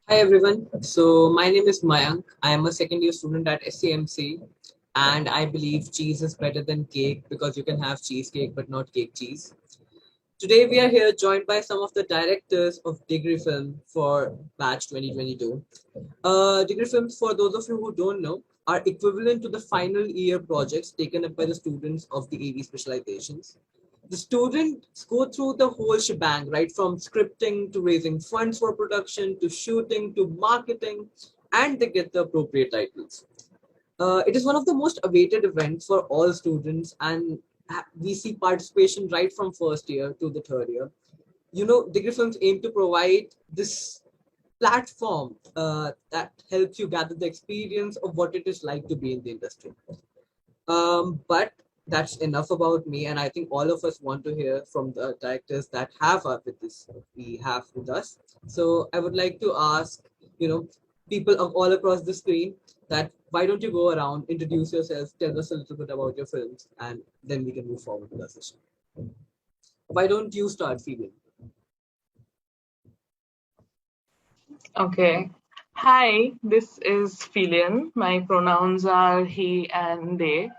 Hi everyone. So my name is Mayank. I am a second year student at SCMC and I believe cheese is better than cake because you can have cheesecake but not cake cheese. Today we are here joined by some of the directors of degree film for batch 2022. Degree films, for those of you who don't know, are equivalent to the final year projects taken up by the students of the AV specializations. The students go through the whole shebang, right? From scripting to raising funds for production to shooting to marketing, and they get the appropriate titles. It is one of the most awaited events for all students, and we see participation right from first year to the third year. Degree films aim to provide this platform that helps you gather the experience of what it is like to be in the industry. But that's enough about me, and I think all of us want to hear from the directors that have with this we have with us. So I would like to ask, you know, people of all across the screen that why don't you go around, introduce yourself, tell us a little bit about your films, and then we can move forward with the session. Why don't you start, Phelian? Okay. Hi, this is Phelian. My pronouns are he and they.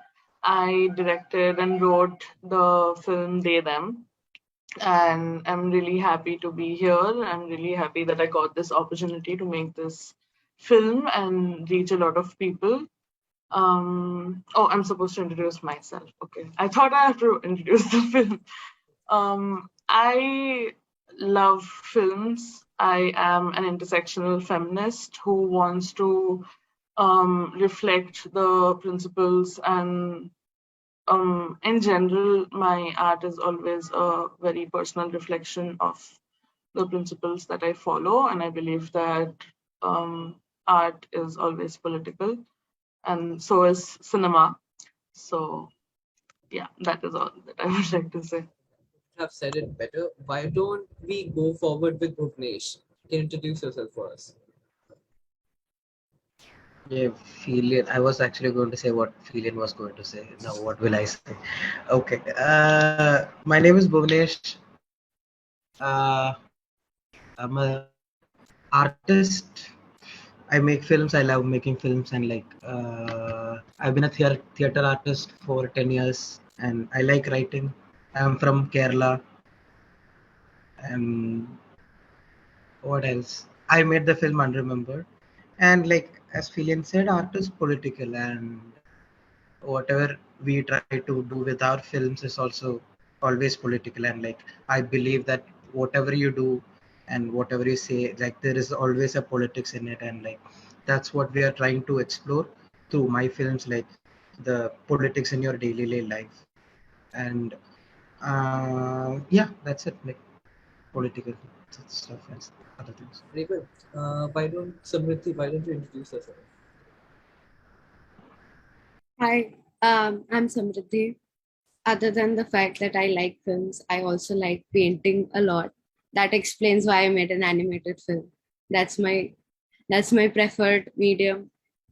I directed and wrote the film They Them, and I'm really happy to be here. I'm really happy that I got this opportunity to make this film and reach a lot of people. I'm supposed to introduce myself. Okay. I thought I have to introduce the film. I love films. I am an intersectional feminist who wants to reflect the principles and in general, my art is always a very personal reflection of the principles that I follow, and I believe that art is always political, and so is cinema. So, yeah, that is all that I would like to say. Have said it better. Why don't we go forward with Bhuvanesh? Can you introduce yourself for us? Yeah, Phelian. I was actually going to say what Phelian was going to say. Now, what will I say? Okay. My name is Bhuvanesh. I'm a artist. I make films. I love making films, and I've been a theater artist for 10 years, and I like writing. I'm from Kerala, and what else? I made the film Unremembered, and like as Philian said, art is political, and whatever we try to do with our films is also always political. And like I believe that whatever you do and whatever you say, like there is always a politics in it, and like that's what we are trying to explore through my films, like the politics in your daily life. And yeah, that's it, like political stuff and other things. Very good. Why don't Samriddhi, why don't you introduce yourself? Hi, I'm Samriddhi. Other than the fact that I like films, I also like painting a lot. That explains why I made an animated film. That's my that's my preferred medium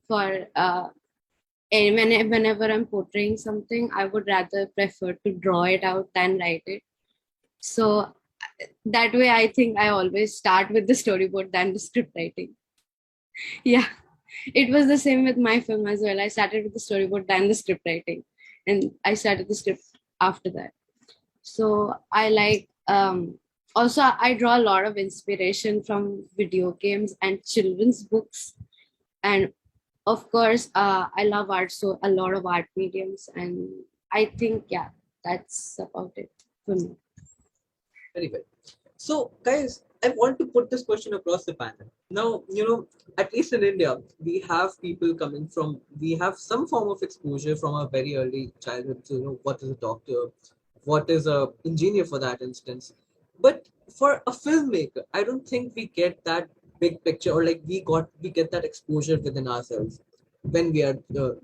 for and whenever I'm portraying something, I would rather prefer to draw it out than write it. So that way, I think I always start with the storyboard than the script writing. Yeah, it was the same with my film as well. I started with the storyboard than the script writing, and I started the script after that. So I like also I draw a lot of inspiration from video games and children's books, and of course I love art, so a lot of art mediums, and I think yeah, that's about it for me. Very well. So, guys, I want to put this question across the panel. Now, at least in India, we have people coming from, we have some form of exposure from a very early childhood to what is a doctor, what is a engineer for that instance. But for a filmmaker, I don't think we get that big picture, or like we get that exposure within ourselves when we are, a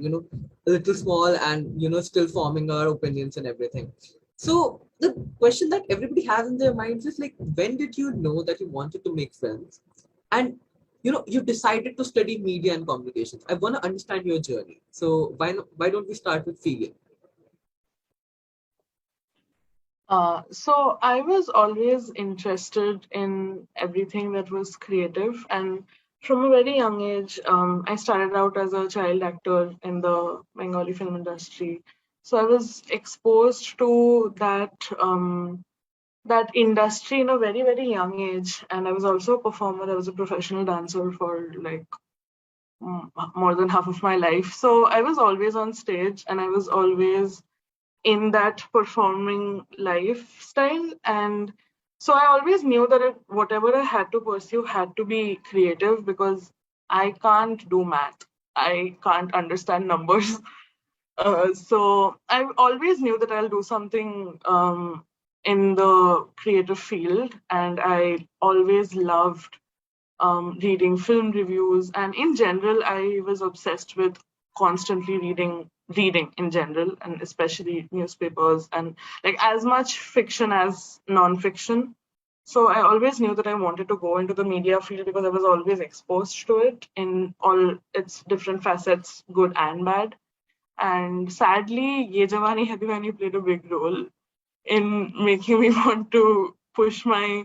little small and still forming our opinions and everything. So the question that everybody has in their minds is like, when did you know that you wanted to make films? And you decided to study media and communications. I want to understand your journey. So why don't we start with Phelian? So I was always interested in everything that was creative, and From a very young age, I started out as a child actor in the Bengali film industry. So I was exposed to that industry in a very, very young age. And I was also a performer. I was a professional dancer for like more than half of my life. So I was always on stage and I was always in that performing lifestyle. And so I always knew that whatever I had to pursue had to be creative because I can't do math. I can't understand numbers. So I always knew that I'll do something in the creative field. And I always loved reading film reviews, and in general I was obsessed with constantly reading in general, and especially newspapers, and like as much fiction as non-fiction. So I always knew that I wanted to go into the media field because I was always exposed to it in all its different facets, good and bad. And sadly, Ye Jawani Hai Diwani played a big role in making me want to push my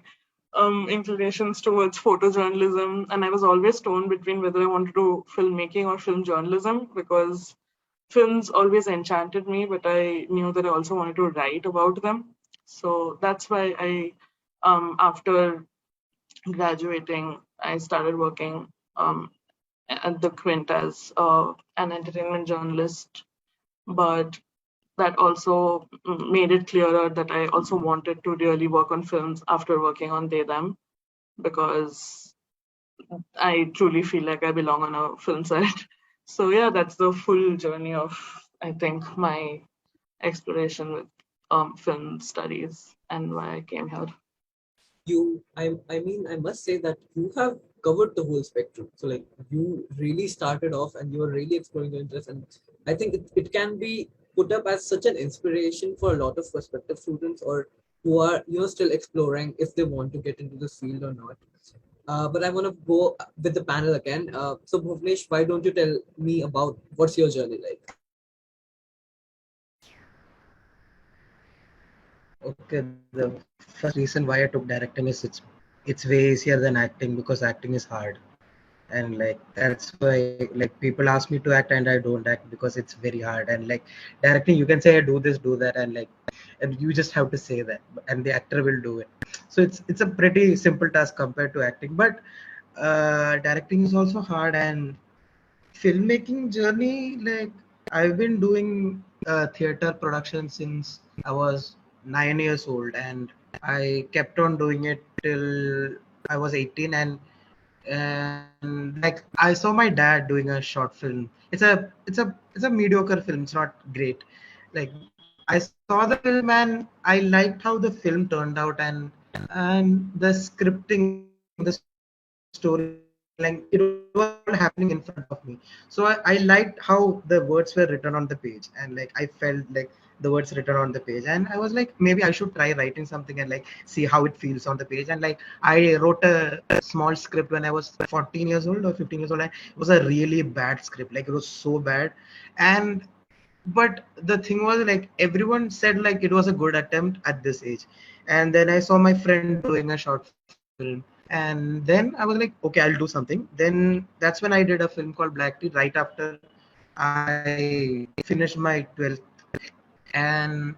inclinations towards photojournalism. And I was always torn between whether I wanted to do filmmaking or film journalism because films always enchanted me, but I knew that I also wanted to write about them. So that's why after graduating, I started working at the Quint as an entertainment journalist. But that also made it clearer that I also wanted to really work on films after working on They Them, because I truly feel like I belong on a film set. So yeah, that's the full journey of, I think, my exploration with film studies and why I came here. I must say that you have covered the whole spectrum. So like you really started off and you were really exploring your interest, and I think it can be put up as such an inspiration for a lot of prospective students or who are still exploring if they want to get into this field or not. But I want to go with the panel again. So Bhuvanesh, why don't you tell me about what's your journey like? Okay, the first reason why I took directing is it's way easier than acting because acting is hard. And like that's why like people ask me to act and I don't act because it's very hard. And like directing, you can say do this, do that, and you just have to say that, and the actor will do it. So it's a pretty simple task compared to acting. But directing is also hard, and filmmaking journey, like I've been doing theater production since I was 9 years old, and I kept on doing it till I was 18. And like I saw my dad doing a short film. It's a mediocre film. It's not great. Like I saw the film and I liked how the film turned out, and the scripting, the storytelling, it was all happening in front of me. So I liked how the words were written on the page, and like I felt like the words written on the page, and I was like, maybe I should try writing something and like see how it feels on the page. And like I wrote a small script when I was 14 years old or 15 years old, and it was a really bad script. Like it was so bad. And but the thing was, like everyone said like it was a good attempt at this age. And then I saw my friend doing a short film, and then I was like, okay, I'll do something. Then that's when I did a film called Black Tea right after I finished my 12th. And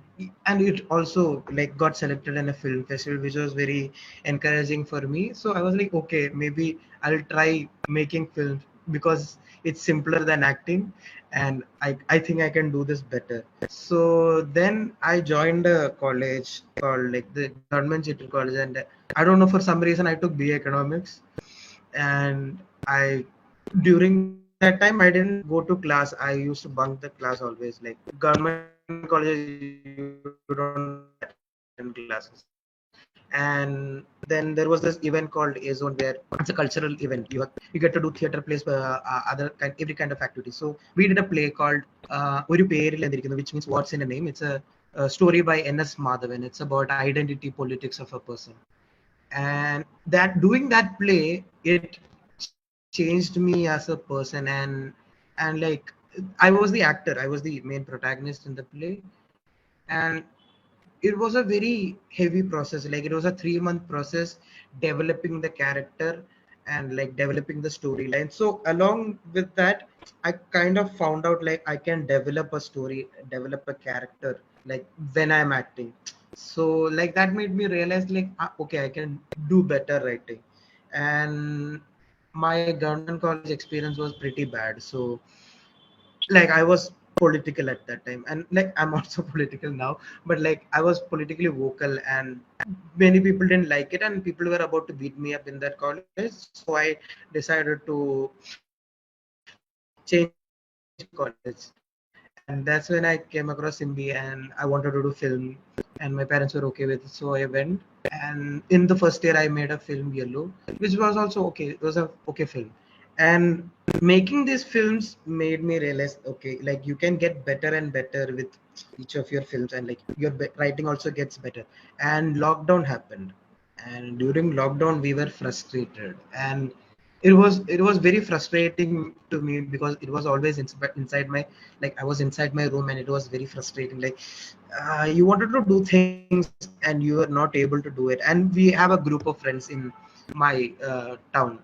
it also like got selected in a film festival, which was very encouraging for me. So I was like, okay, maybe I'll try making films because it's simpler than acting, and I think I can do this better. So then I joined a college called like the government Chitter college, and I don't know, for some reason I took BA economics. And I during that time I didn't go to class. I used to bunk the class always. Like government colleges, you don't attend classes. And then there was this event called A Zone, where it's a cultural event. You get to do theater plays, other kind every kind of activity. So we did a play called Oru Peril Endirikkunnu, which means what's in a name. It's a story by N.S. Madhavan. It's about identity politics of a person. And that doing that play, it changed me as a person. And like I was the actor, I was the main protagonist in the play. And it was a very heavy process. Like it was a 3-month process developing the character. and like developing the storyline. So along with that, I kind of found out like I can develop a story, develop a character, like when I'm acting. So like that made me realize like okay, I can do better writing. And my government college experience was pretty bad, so like I was political at that time, and like I'm also political now, but like I was politically vocal, and many people didn't like it, and people were about to beat me up in that college. So I decided to change college, and that's when I came across Simbi, and I wanted to do film, and my parents were okay with it, so I went. And in the first year I made a film, Yellow, which was also okay. It was a okay film. And making these films made me realize, okay, like you can get better and better with each of your films, and like your writing also gets better. And lockdown happened, and during lockdown we were frustrated, and it was very frustrating to me because it was always inside my, like I was inside my room, and it was very frustrating. Like you wanted to do things and you were not able to do it. And we have a group of friends in my town,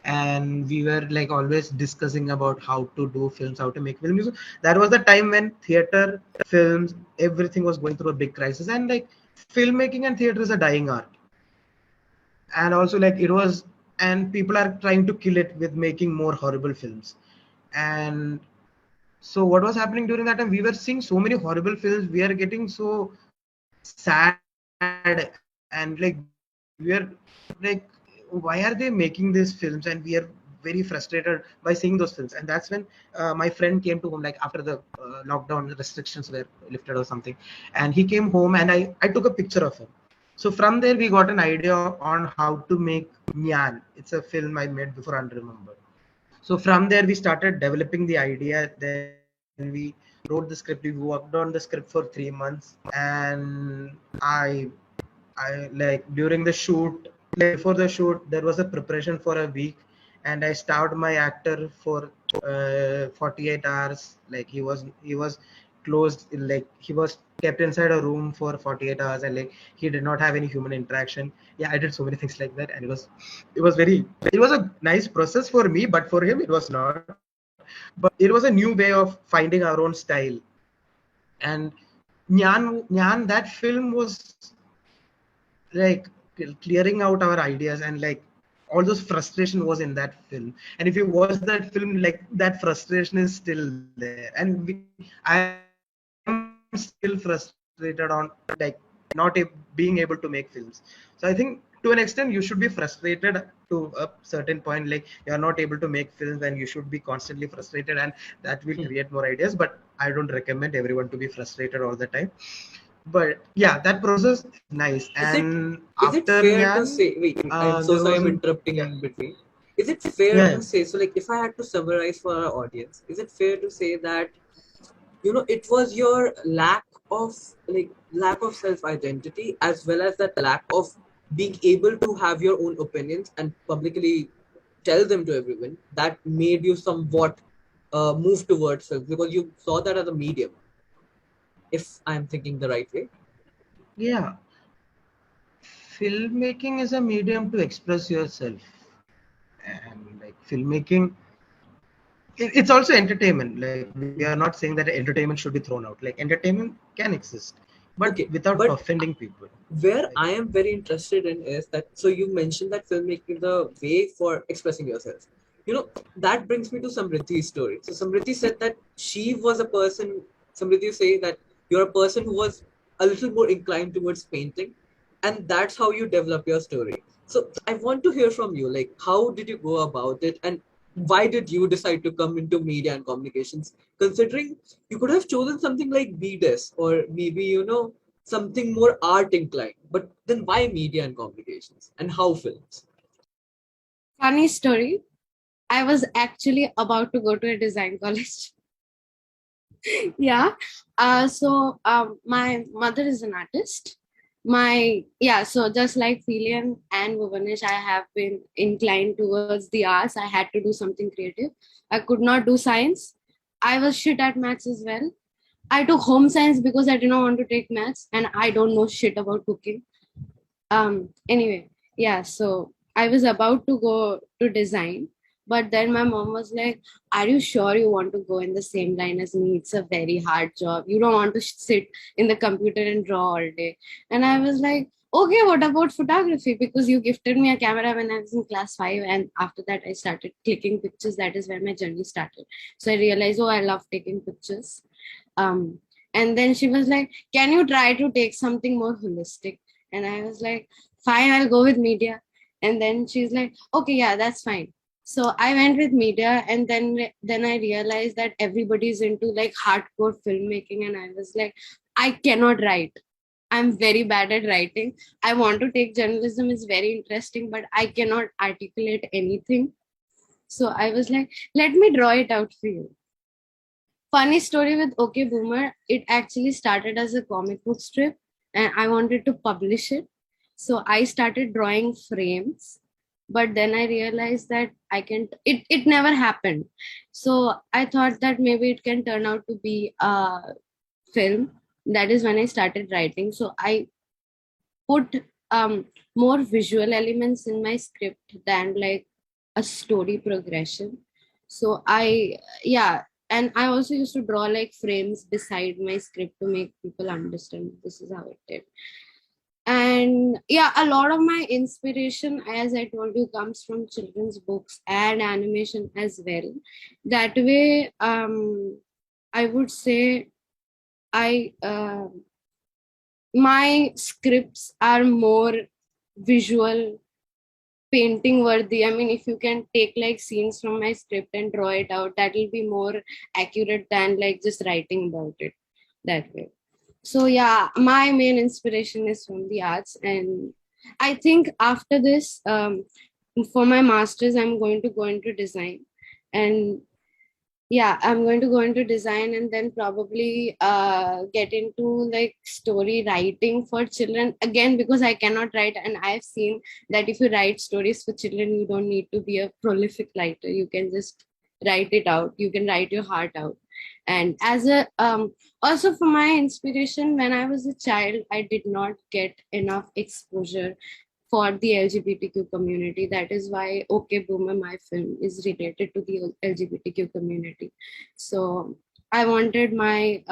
and we were like always discussing about how to do films, how to make films. So that was the time when theater, films, everything was going through a big crisis, and like filmmaking and theater is a dying art. And also like it was, and people are trying to kill it with making more horrible films. And so what was happening during that time, we were seeing so many horrible films, we are getting so sad, and like we are like, why are they making these films, and we are very frustrated by seeing those films. And that's when my friend came to home, like after the lockdown restrictions were lifted or something, and he came home, and I took a picture of him. So from there we got an idea on how to make Nyan. It's a film I made before Unremembered. So from there we started developing the idea, then we wrote the script, we worked on the script for 3 months. And I like during the shoot, like before the shoot, there was a preparation for a week, and I starved my actor for 48 hours. Like he was closed, like he was kept inside a room for 48 hours, and like he did not have any human interaction. Yeah, I did so many things like that, and it was a nice process for me, but for him it was not. But it was a new way of finding our own style. And Nyan, that film was like clearing out our ideas, and like all those frustration was in that film. And if you watch that film, like that frustration is still there, and I am still frustrated on like not being able to make films. So I think to an extent you should be frustrated to a certain point. Like you're not able to make films, and you should be constantly frustrated, and that will create more ideas. But I don't recommend everyone to be frustrated all the time. But yeah, that process is nice. And Is it after is Nyan, it fair to say? Wait, there I'm was so a, sorry, I'm yeah, interrupting in between. Is it yeah, fair to say, so like if I had to summarize for our audience, is it fair to say that it was your of lack of self identity, as well as that lack of being able to have your own opinions and publicly tell them to everyone, that made you somewhat move towards film, because you saw that as a medium, if I'm thinking the right way. yeah. Filmmaking is a medium to express yourself, and like filmmaking, it's also entertainment. Like we are not saying that entertainment should be thrown out. Like entertainment can exist, but Okay, without but offending people. where Like I am very interested in is that, so you mentioned that filmmaking is a way for expressing yourself. That brings me to Samriddhi's story. So Samriddhi said that she was a person, Samriddhi say that you're a person who was a little more inclined towards painting, and that's how you develop your story. So I want to hear from you, like, how did you go about it, and why did you decide to come into media and communications, considering you could have chosen something like BDS, or maybe, something more art inclined. But then why media and communications, and how films? Funny story. I was actually about to go to a design college. Yeah. My mother is an artist. So just like Phelian and Bhuvanesh, I have been inclined towards the arts. I had to do something creative. I could not do science. I was shit at maths as well. I took home science because I did not want to take maths, and I don't know shit about cooking. Anyway, yeah. So I was about to go to design, but then my mom was like, "Are you sure you want to go in the same line as me? It's a very hard job. You don't want to sit in the computer and draw all day." And I was like, "Okay, what about photography? Because you gifted me a camera when I was in class 5, and after that, I started clicking pictures. That is where my journey started. So I realized, oh, I love taking pictures. Um, and then she was like, "Can you try to take something more holistic?" And I was like, "Fine, I'll go with media." And then she's like, "Okay, yeah, that's fine." So I went with media, and then I realized that everybody's into like hardcore filmmaking, and I was like, I cannot write. I'm very bad at writing. I want to take journalism, it's very interesting, but I cannot articulate anything. So I was like, let me draw it out for you. Funny story with Okay Boomer, it actually started as a comic book strip and I wanted to publish it. So I started drawing frames, but then I realized that I can't, it never happened. So I thought that maybe it can turn out to be a film. That is when I started writing. So I put more visual elements in my script than like a story progression. So yeah, and I also used to draw like frames beside my script to make people understand this is how it did. And yeah, a lot of my inspiration, as I told you, comes from children's books and animation as well. That way, I would say I my scripts are more visual, painting worthy. I mean, if you can take like scenes from my script and draw it out, that will be more accurate than like just writing about it that way. So yeah, my main inspiration is from the arts, and I think after this, for my masters, I'm going to go into design, and yeah, I'm going to go into design and then probably get into like story writing for children again, because I cannot write, and I've seen that if you write stories for children, you don't need to be a prolific writer. You can just write it out, you can write your heart out. And as a also for my inspiration, when I was a child, I did not get enough exposure for the LGBTQ community. That is why Okay Boomer, my film, is related to the LGBTQ community. So I wanted my,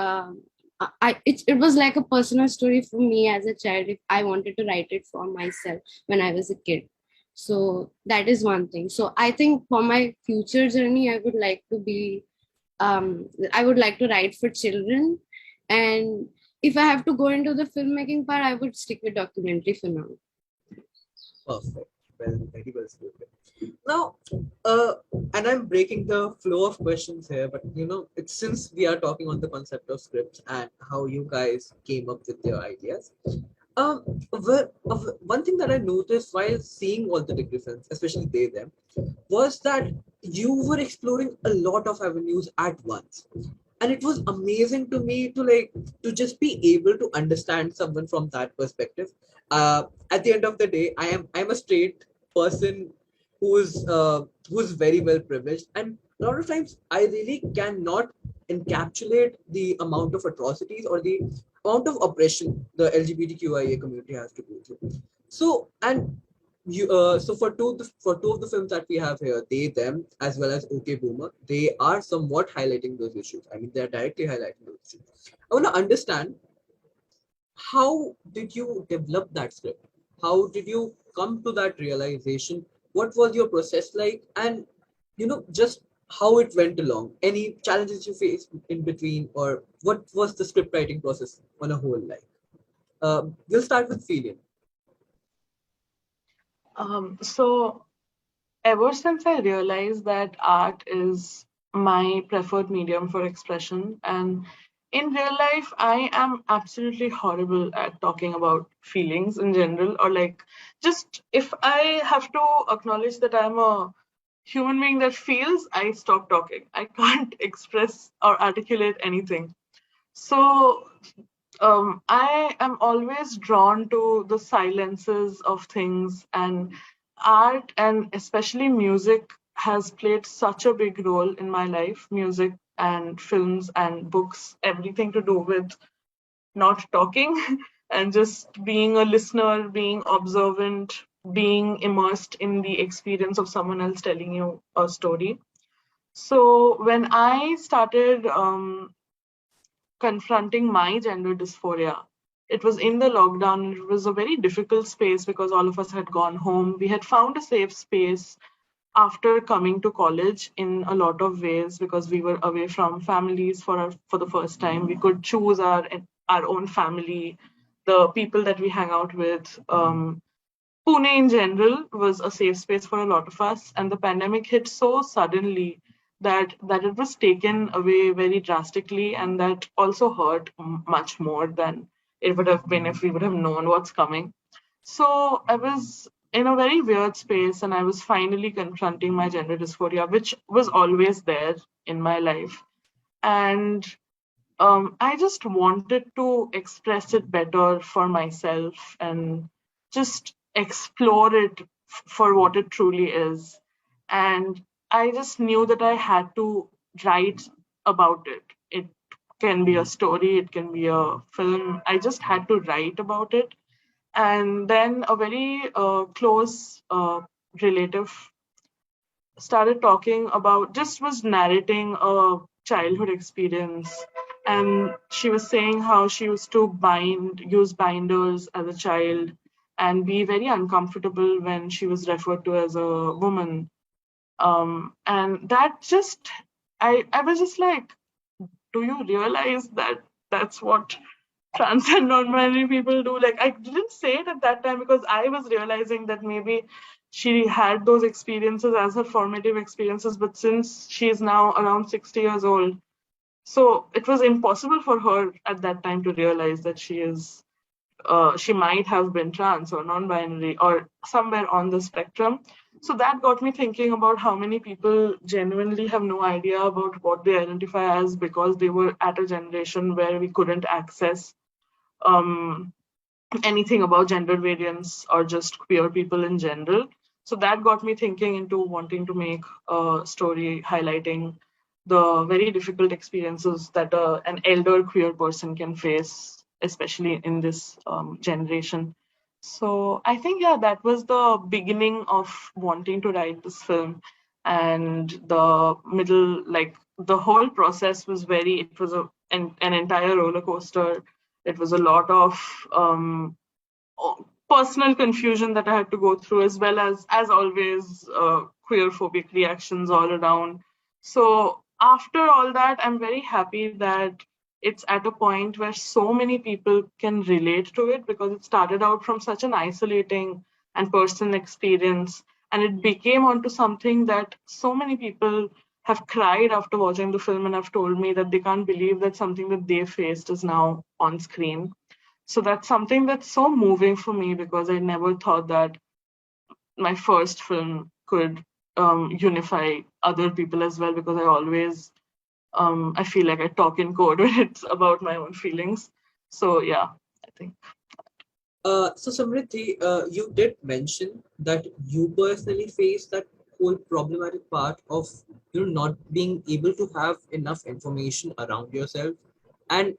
it was like a personal story for me as a child. If I wanted to write it for myself when I was a kid. So that is one thing. So I think for my future journey, I would like to write for children. And if I have to go into the filmmaking part, I would stick with documentary for now. Perfect. Well, very well spoken. Now, and I'm breaking the flow of questions here, but it's since we are talking on the concept of scripts and how you guys came up with your ideas. One thing that I noticed while seeing all the degree films, especially they them, was that you were exploring a lot of avenues at once, and it was amazing to me to just be able to understand someone from that perspective. At the end of the day, I'm a straight person who's very well privileged, and a lot of times I really cannot encapsulate the amount of atrocities or the amount of oppression the LGBTQIA community has to go through. So, and so for two of the films that we have here, they them as well as Okay Boomer, they are somewhat highlighting those issues. I mean, they are directly highlighting those issues. I want to understand, how did you develop that script? How did you come to that realization? What was your process like? And just how it went along. Any challenges you faced in between, or what was the script writing process on a whole like? We'll start with Phelian. So ever since I realized that art is my preferred medium for expression, and in real life, I am absolutely horrible at talking about feelings in general, or like just if I have to acknowledge that I'm a human being that feels, I stop talking. I can't express or articulate anything. So I am always drawn to the silences of things, and art and especially music has played such a big role in my life. Music and films and books, everything to do with not talking and just being a listener, being observant, being immersed in the experience of someone else telling you a story. So when I started confronting my gender dysphoria, it was in the lockdown. It was a very difficult space because all of us had gone home. We had found a safe space after coming to college in a lot of ways because we were away from families for the first time. We could choose our own family, the people that we hang out with. Pune in general was a safe space for a lot of us, and the pandemic hit so suddenly that it was taken away very drastically, and that also hurt much more than it would have been if we would have known what's coming. So I was in a very weird space, and I was finally confronting my gender dysphoria, which was always there in my life. And I just wanted to express it better for myself and just explore it for what it truly is. And I just knew that I had to write about it. It can be a story, it can be a film. I just had to write about it. And then a very close relative started talking about, just was narrating a childhood experience, and she was saying how she used to use binders as a child and be very uncomfortable when she was referred to as a woman. And that just, I was just like, do you realize that that's what trans and non-binary people do? Like, I didn't say it at that time because I was realizing that maybe she had those experiences as her formative experiences, but since she is now around 60 years old, so it was impossible for her at that time to realize that she might have been trans or non-binary or somewhere on the spectrum. So that got me thinking about how many people genuinely have no idea about what they identify as because they were at a generation where we couldn't access um, anything about gender variance or just queer people in general. So that got me thinking into wanting to make a story highlighting the very difficult experiences that an elder queer person can face, especially in this generation. So I think, yeah, that was the beginning of wanting to write this film. And the middle, like the whole process was it was an entire roller coaster. It was a lot of personal confusion that I had to go through, as well as always, queer phobic reactions all around. So after all that, I'm very happy that it's at a point where so many people can relate to it because it started out from such an isolating and personal experience, and it became onto something that so many people have cried after watching the film and have told me that they can't believe that something that they faced is now on screen. So that's something that's so moving for me because I never thought that my first film could unify other people as well, because I always I feel like I talk in code when it's about my own feelings. So yeah, I think. So Samriddhi, you did mention that you personally face that whole problematic part of not being able to have enough information around yourself, and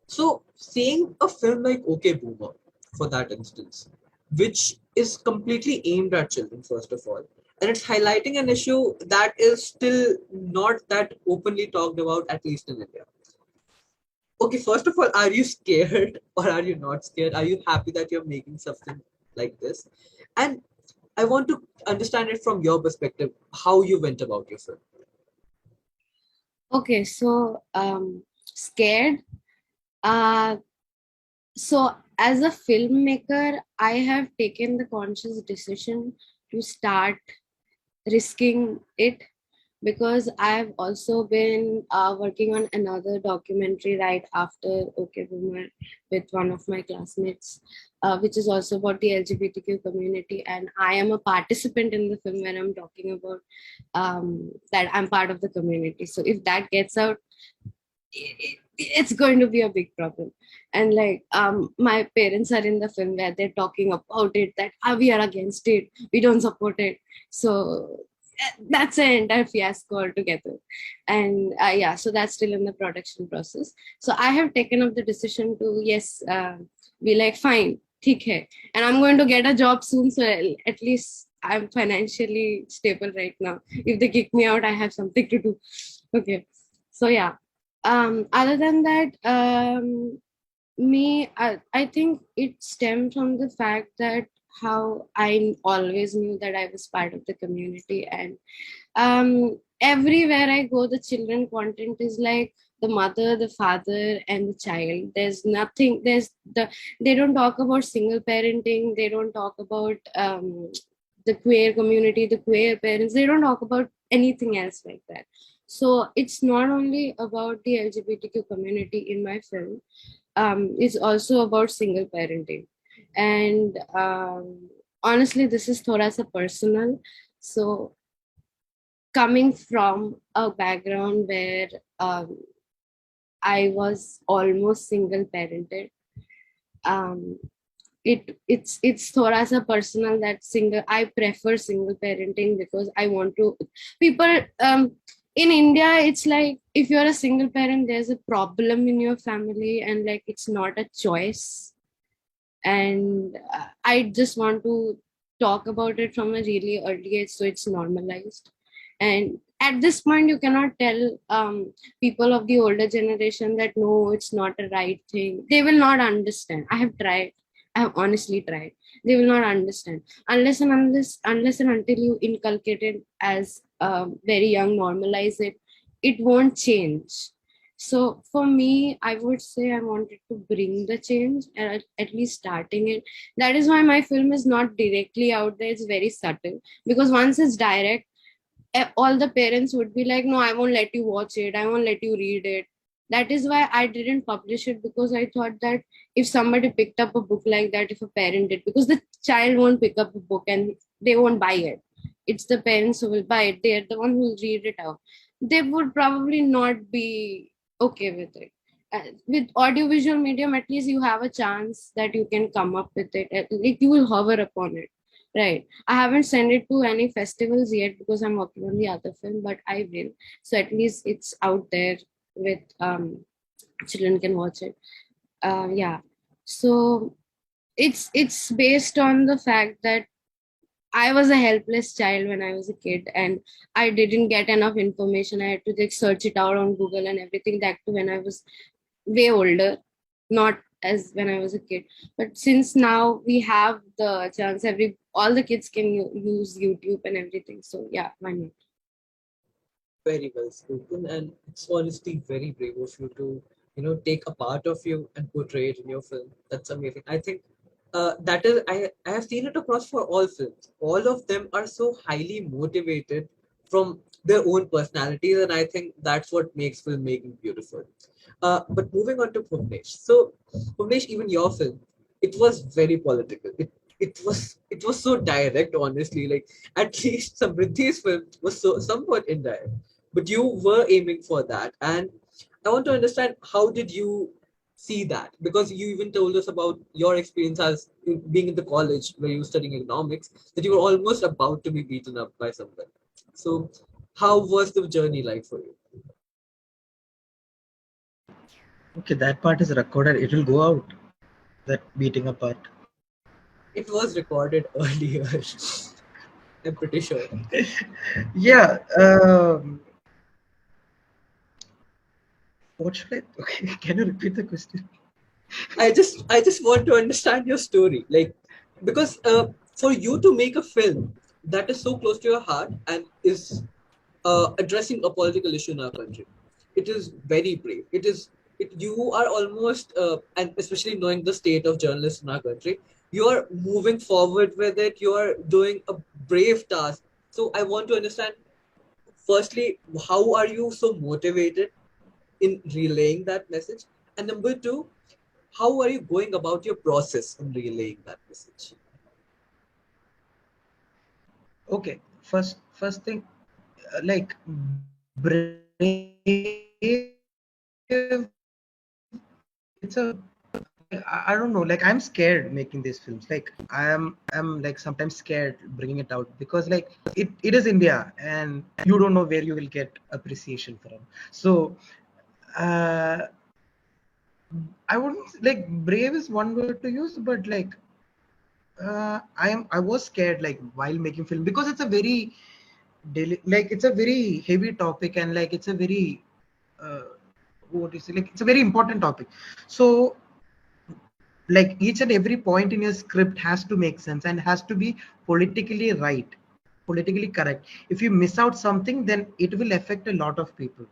so seeing a film like OK Boomer, for that instance, which is completely aimed at children first of all, and it's highlighting an issue that is still not that openly talked about, at least in India. Okay, first of all, are you scared or are you not scared? Are you happy that you're making something like this? And I want to understand it from your perspective, how you went about your film. Okay, so scared. So as a filmmaker, I have taken the conscious decision to start risking it because I've also been working on another documentary right after OK Boomer with one of my classmates, which is also about the LGBTQ community. And I am a participant in the film where I'm talking about that I'm part of the community. So if that gets out, it's going to be a big problem. And like my parents are in the film where they're talking about it, that we are against it, we don't support it. So that's an entire fiasco altogether. And yeah, so that's still in the production process. So I have taken up the decision to, yes, be like, fine, ठीक है, and I'm going to get a job soon, so at least I'm financially stable right now. If they kick me out, I have something to do. Okay, so yeah. Other than that, I think it stemmed from the fact that how I always knew that I was part of the community, and everywhere I go, the children content is like the mother, the father, and the child. There's nothing. They don't talk about single parenting. They don't talk about the queer community, the queer parents. They don't talk about anything else like that. So it's not only about the LGBTQ community in my film. It's also about single parenting, and honestly, this is thoda sa personal. So coming from a background where I was almost single parented, um, it's thoda sa personal that single. I prefer single parenting because I want to. People in India, it's like if you're a single parent, there's a problem in your family, and like it's not a choice. And I just want to talk about it from a really early age, so it's normalized. And at this point you cannot tell people of the older generation that no, it's not a right thing. They will not understand. I have tried. I have honestly tried. They will not understand unless and until you inculcate it as very young, normalize it, it won't change. So for me, I would say I wanted to bring the change, and at least starting it. That is why my film is not directly out there. It's very subtle, because once it's direct, all the parents would be like, no, I won't let you watch it. I won't let you read it. That is why I didn't publish it, because I thought that if somebody picked up a book like that, if a parent did, because the child won't pick up a book and they won't buy it. It's the parents who will buy it. They're the one who will read it out. They would probably not be okay with it. With audiovisual medium, at least you have a chance that you can come up with it. Like you will hover upon it, right? I haven't sent it to any festivals yet because I'm working on the other film, but I will. So at least it's out there with children can watch it. Yeah. So it's based on the fact that I was a helpless child when I was a kid, and I didn't get enough information. I had to like search it out on Google and everything. That too when I was way older, not as when I was a kid. But since now we have the chance, all the kids can use YouTube and everything. So yeah, why not? Very well spoken, and it's honestly very brave of you to, take a part of you and portray it in your film. That's amazing. I think that is, I have seen it across for all films. All of them are so highly motivated from their own personalities, and I think that's what makes filmmaking beautiful. But moving on to Bhuvanesh. So, Bhuvanesh, even your film, it was very political. It was so direct, honestly. Like at least Samriddhi's film was so somewhat indirect, but you were aiming for that, and I want to understand how did you see that, because you even told us about your experience as being in the college where you were studying economics, that you were almost about to be beaten up by someone. So how was the journey like for you? Okay, that part is recorded. It will go out. That beating apart. It was recorded earlier. I'm pretty sure. Yeah. What should I? Okay, can you repeat the question? I just want to understand your story, like, because for you to make a film that is so close to your heart and is addressing a political issue in our country, it is very brave. You are almost and especially knowing the state of journalists in our country, you are moving forward with it. You are doing a brave task. So I want to understand, firstly, how are you so motivated in relaying that message, and number two, how are you going about your process in relaying that message? Okay, first thing, like brave. It's a I don't know. Like I'm scared making these films. Like I'm like sometimes scared bringing it out because like it is India and you don't know where you will get appreciation from. So uh, I wouldn't like brave is one word to use, but like I was scared like while making film because it's a very like it's a very heavy topic, and like it's a very uh, what is it, like it's a very important topic. So like each and every point in your script has to make sense and has to be politically right, politically correct. If you miss out something, then it will affect a lot of people.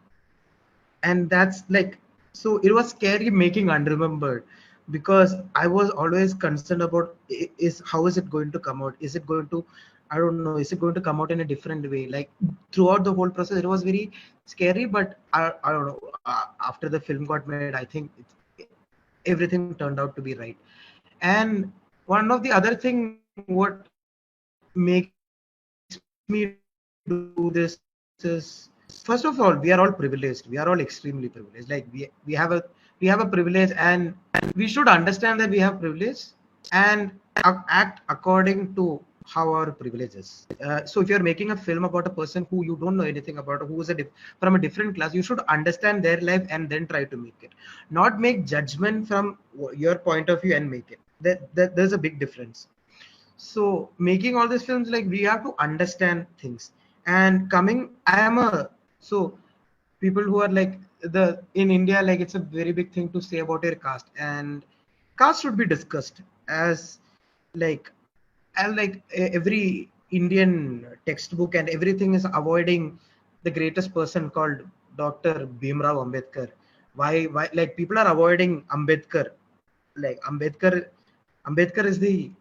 And that's like, so it was scary making Unremembered, because I was always concerned about is how is it going to come out, is it going to, I don't know, is it going to come out in a different way. Like throughout the whole process it was very scary, but I don't know, after the film got made, I think everything turned out to be right. And one of the other thing what makes me do this is, first of all, we are all privileged, we are all extremely privileged. Like we have a privilege, and we should understand that we have privilege and act according to how our privilege is. So if you're making a film about a person who you don't know anything about, who is from a different class, you should understand their life and then try to make it, not make judgment from your point of view and make it. There's a big difference. So making all these films, like we have to understand things. And coming, I am a, so people who are like the in India, like it's a very big thing to say about your caste, and caste should be discussed as like, and like every Indian textbook and everything is avoiding the greatest person called Dr. Bhimrao Ambedkar. Why like people are avoiding Ambedkar? Like Ambedkar is the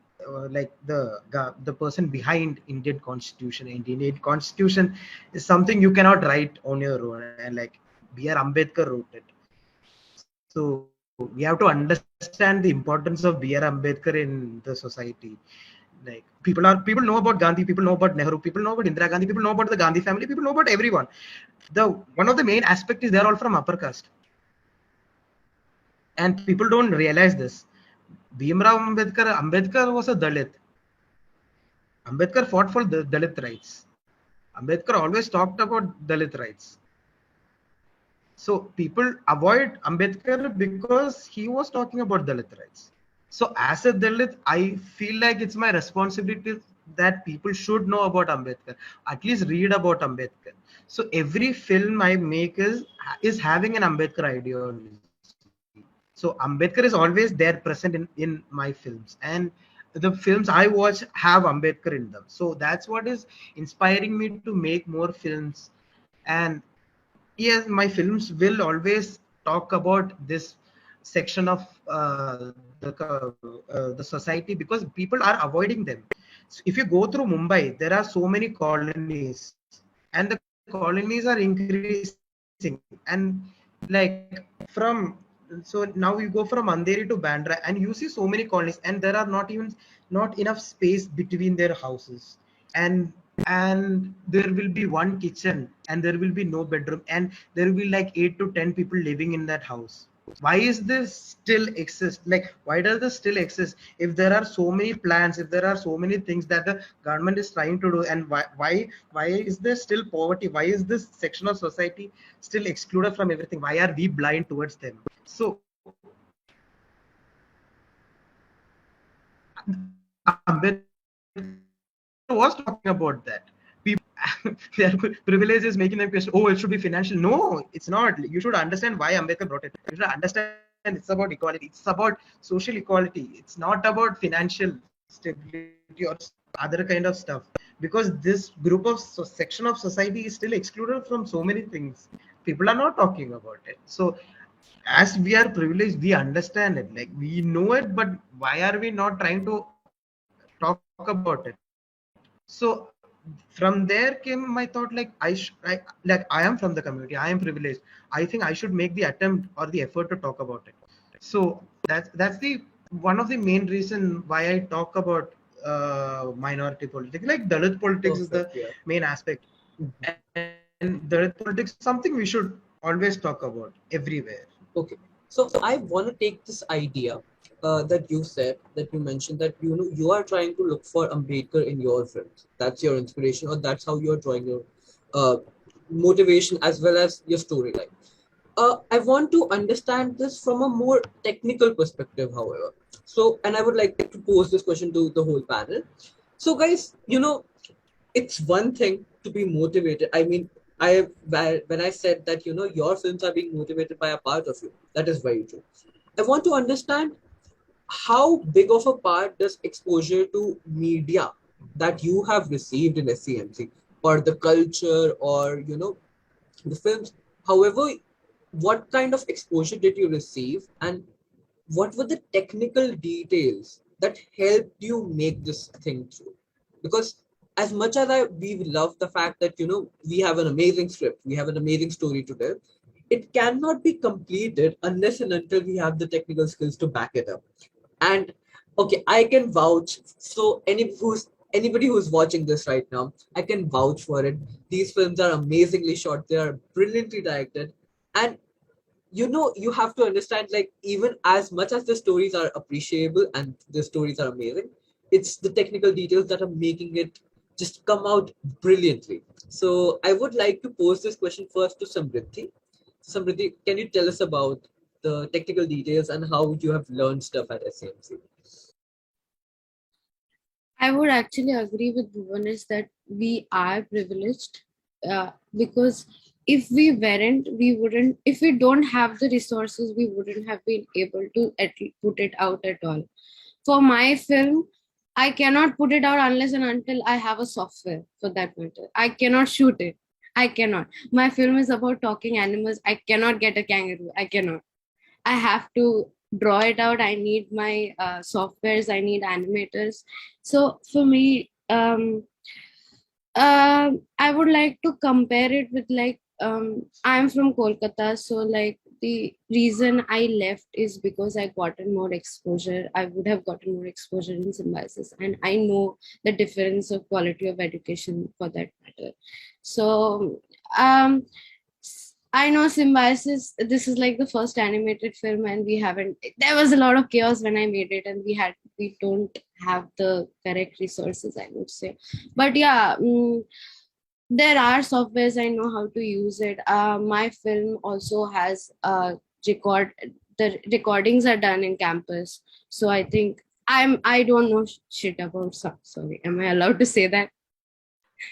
like the person behind Indian Constitution. Indian Constitution is something you cannot write on your own, and like B.R. Ambedkar wrote it. So we have to understand the importance of B.R. Ambedkar in the society. Like people know about Gandhi, people know about Nehru, people know about Indira Gandhi, people know about the Gandhi family, people know about everyone. The one of the main aspect is they're all from upper caste, and people don't realize this. Bhimrao Ambedkar was a Dalit. Ambedkar fought for the Dalit rights. Ambedkar always talked about Dalit rights. So people avoid Ambedkar because he was talking about Dalit rights. So as a Dalit, I feel like it's my responsibility that people should know about Ambedkar, at least read about Ambedkar. So every film I make is having an Ambedkar ideology. So Ambedkar is always there present in my films, and the films I watch have Ambedkar in them. So that's what is inspiring me to make more films. And yes, my films will always talk about this section of the society, because people are avoiding them. So if you go through Mumbai, there are so many colonies, and the colonies are increasing. And like from, so now you go from Andheri to Bandra and you see so many colonies, and there are not enough space between their houses. And there will be one kitchen and there will be no bedroom, and there will be like 8 to 10 people living in that house. Why is this still exist? Like why does this still exist if there are so many plans, if there are so many things that the government is trying to do? And why is there still poverty? Why is this section of society still excluded from everything? Why are we blind towards them? So Ambedkar was talking about that. People, their privilege is making them question, oh, it should be financial. No, it's not. You should understand why Ambedkar brought it. You should understand it's about equality. It's about social equality. It's not about financial stability or other kind of stuff. Because this group of section of society is still excluded from so many things. People are not talking about it. So as we are privileged, we understand it, like we know it, but why are we not trying to talk about it? So from there came my thought, like I am from the community, I am privileged, I think I should make the attempt or the effort to talk about it. So that's the one of the main reason why I talk about minority politics. Like Dalit politics is the Yeah. main aspect, and Dalit politics is something we should always talk about everywhere. Okay. So I want to take this idea that you said, that you mentioned, that you are trying to look for Ambedkar in your films. That's your inspiration, or that's how you're drawing your uh, motivation as well as your storyline. I want to understand this from a more technical perspective, however. So, and I would like to pose this question to the whole panel. So, guys, it's one thing to be motivated. I mean, when I said that your films are being motivated by a part of you, that is very true. I want to understand how big of a part does exposure to media that you have received in SCMC or the culture or the films. However, what kind of exposure did you receive, and what were the technical details that helped you make this thing through? Because as much as we love the fact that we have an amazing script, we have an amazing story to tell, it cannot be completed unless and until we have the technical skills to back it up. And okay, I can vouch. So anybody who's watching this right now, I can vouch for it. These films are amazingly shot. They are brilliantly directed, and you have to understand, like, even as much as the stories are appreciable and the stories are amazing, it's the technical details that are making it just come out brilliantly. So I would like to pose this question first to Samriddhi, can you tell us about the technical details and how you have learned stuff at SCMC? I would actually agree with Bhuvanesh that we are privileged, because if we weren't, we wouldn't, if we don't have the resources, we wouldn't have been able to put it out at all. For my film, I cannot put it out unless and until I have a software for that matter. I cannot shoot it. I cannot. My film is about talking animals. I cannot get a kangaroo. I cannot. I have to draw it out. I need my softwares. I need animators. So for me, I would like to compare it with, like, I'm from Kolkata, so like the reason I left is because I gotten more exposure. I would have gotten more exposure in symbiosis, and I know the difference of quality of education for that matter. So um, I know Symbiosis. This is like the first animated film, and we haven't. There was a lot of chaos when I made it, and we don't have the correct resources, I would say. But yeah, there are softwares. I know how to use it. My film also has record. The recordings are done in campus, so I think I don't know shit about some. Sorry, am I allowed to say that?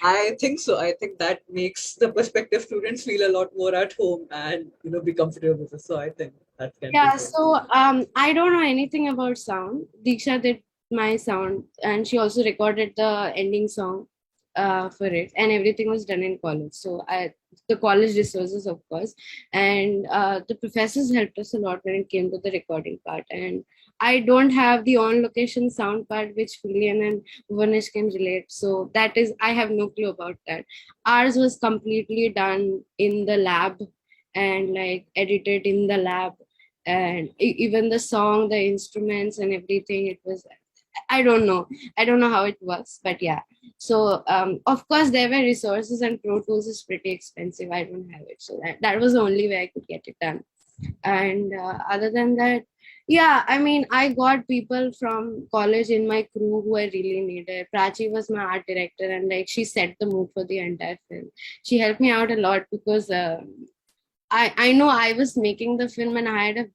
I think so. I think that makes the prospective students feel a lot more at home and be comfortable with it. So I think that can be Yeah, good. so I don't know anything about sound. Diksha did my sound, and she also recorded the ending song for it, and everything was done in college. So the college resources, of course, and the professors helped us a lot when it came to the recording part. And I don't have the on-location sound part, which Phelian and Bhuvanesh can relate. So that is, I have no clue about that. Ours was completely done in the lab and like edited in the lab, and even the song, the instruments and everything, it was, I don't know how it works, but yeah. So of course there were resources, and Pro Tools is pretty expensive. I don't have it, so that was the only way I could get it done. And other than that, yeah, I mean, I got people from college in my crew who I really needed. Prachi was my art director, and like she set the mood for the entire film. She helped me out a lot because I know I was making the film and I had a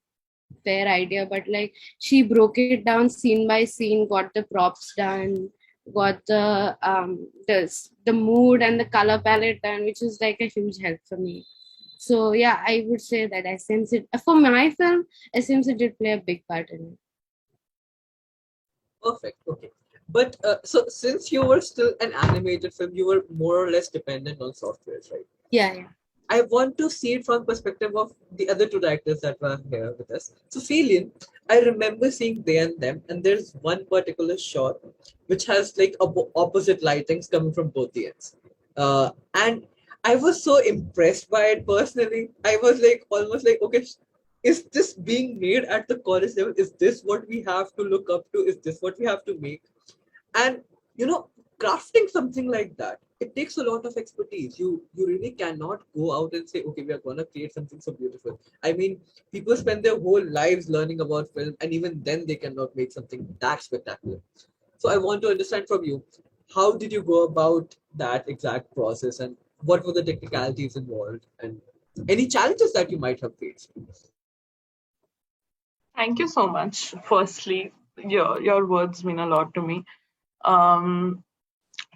fair idea, but like she broke it down scene by scene, got the props done, got the mood and the color palette done, which was like a huge help for me. So yeah, I would say that SMC for my film, SMC did play a big part in it. Perfect. Okay. But so since you were still an animated film, you were more or less dependent on softwares, right? Yeah, yeah. I want to see it from perspective of the other two directors that were here with us. So Phelian, I remember seeing They and Them, and there's one particular shot which has like opposite lightings coming from both the ends. And I was so impressed by it personally. I was like almost like, okay, is this being made at the college level? Is this what we have to look up to? Is this what we have to make? And you know crafting something like that, it takes a lot of expertise. You really cannot go out and say, okay, we are going to create something so beautiful. I mean, people spend their whole lives learning about film, and even then they cannot make something that spectacular. So I want to understand from you, how did you go about that exact process, and what were the technicalities involved, and any challenges that you might have faced? Thank you so much. Firstly, your words mean a lot to me. Um,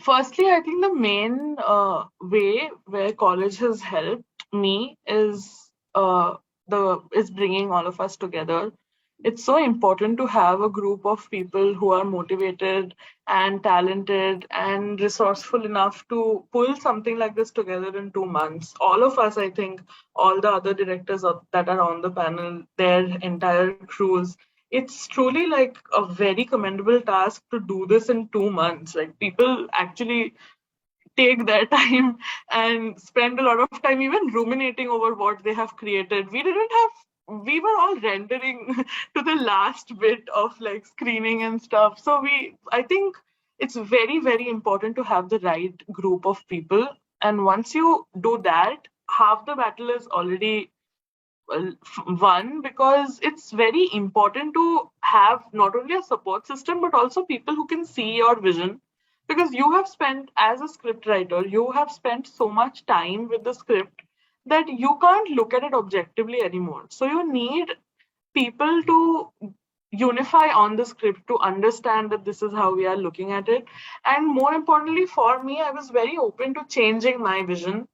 Firstly, I think the main way where college has helped me is bringing all of us together. It's so important to have a group of people who are motivated and talented and resourceful enough to pull something like this together in 2 months. All of us, I think, all the other directors that are on the panel, their entire crews, it's truly like a very commendable task to do this in 2 months. Like people actually take their time and spend a lot of time even ruminating over what they have created. We were all rendering to the last bit of like screening and stuff. So I think it's very, very important to have the right group of people. And once you do that, half the battle is already one, because it's very important to have not only a support system but also people who can see your vision, because you have spent, as a script writer, you have spent so much time with the script that you can't look at it objectively anymore. So you need people to unify on the script to understand that this is how we are looking at it. And more importantly for me, I was very open to changing my vision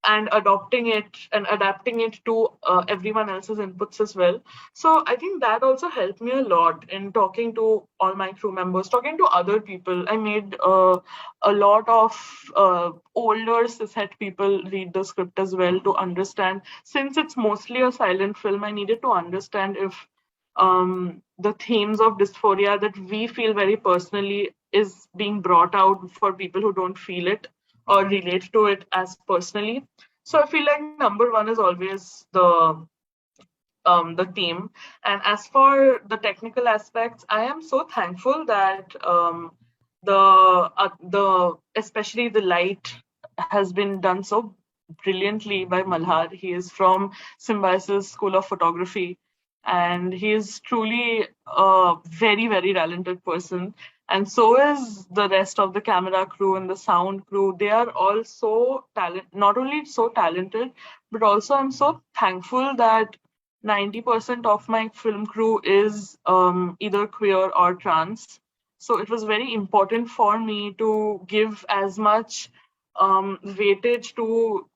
and adopting it and adapting it to everyone else's inputs as well. So I think that also helped me a lot in talking to all my crew members, talking to other people. I made a lot of older cishet people read the script as well to understand. Since it's mostly a silent film, I needed to understand if the themes of dysphoria that we feel very personally is being brought out for people who don't feel it or relate to it as personally. So I feel like number one is always the theme. And as for the technical aspects, I am so thankful that the especially the light has been done so brilliantly by Malhar. He is from Symbiosis School of Photography, and he is truly a very, very talented person. And so is the rest of the camera crew and the sound crew. They are all so not only so talented, but also I'm so thankful that 90% of my film crew is either queer or trans. So it was very important for me to give as much weightage to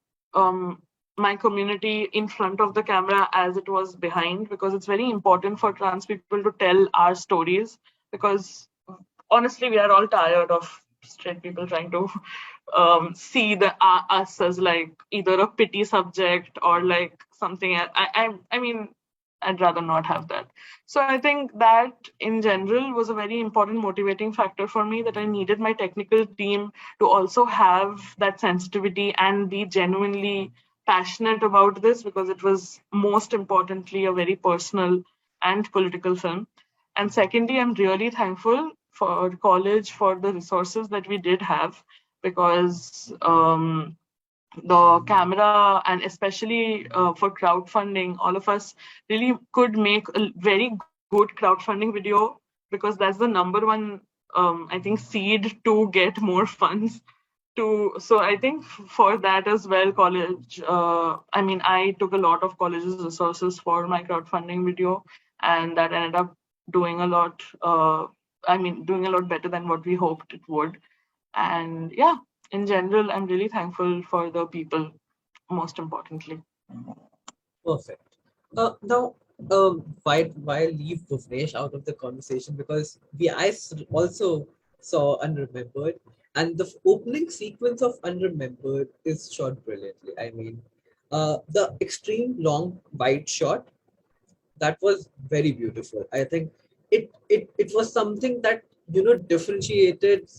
my community in front of the camera as it was behind, because it's very important for trans people to tell our stories, because honestly we are all tired of straight people trying to see us as like either a pity subject or like something. I mean, I'd rather not have that. So I think that in general was a very important motivating factor for me, that I needed my technical team to also have that sensitivity and be genuinely passionate about this, because it was most importantly a very personal and political film. And secondly, I'm really thankful for college for the resources that we did have, because the camera and especially for crowdfunding, all of us really could make a very good crowdfunding video, because that's the number one, I think, seed to get more funds. So I think for that as well, college, I mean, I took a lot of college's resources for my crowdfunding video, and that ended up doing a lot, doing a lot better than what we hoped it would. And yeah, in general, I'm really thankful for the people, most importantly. Perfect. Now, why leave Bhuvanesh out of the conversation? Because also saw Unremembered, and the opening sequence of Unremembered is shot brilliantly. I mean, the extreme long wide shot, that was very beautiful. I think it was something that differentiated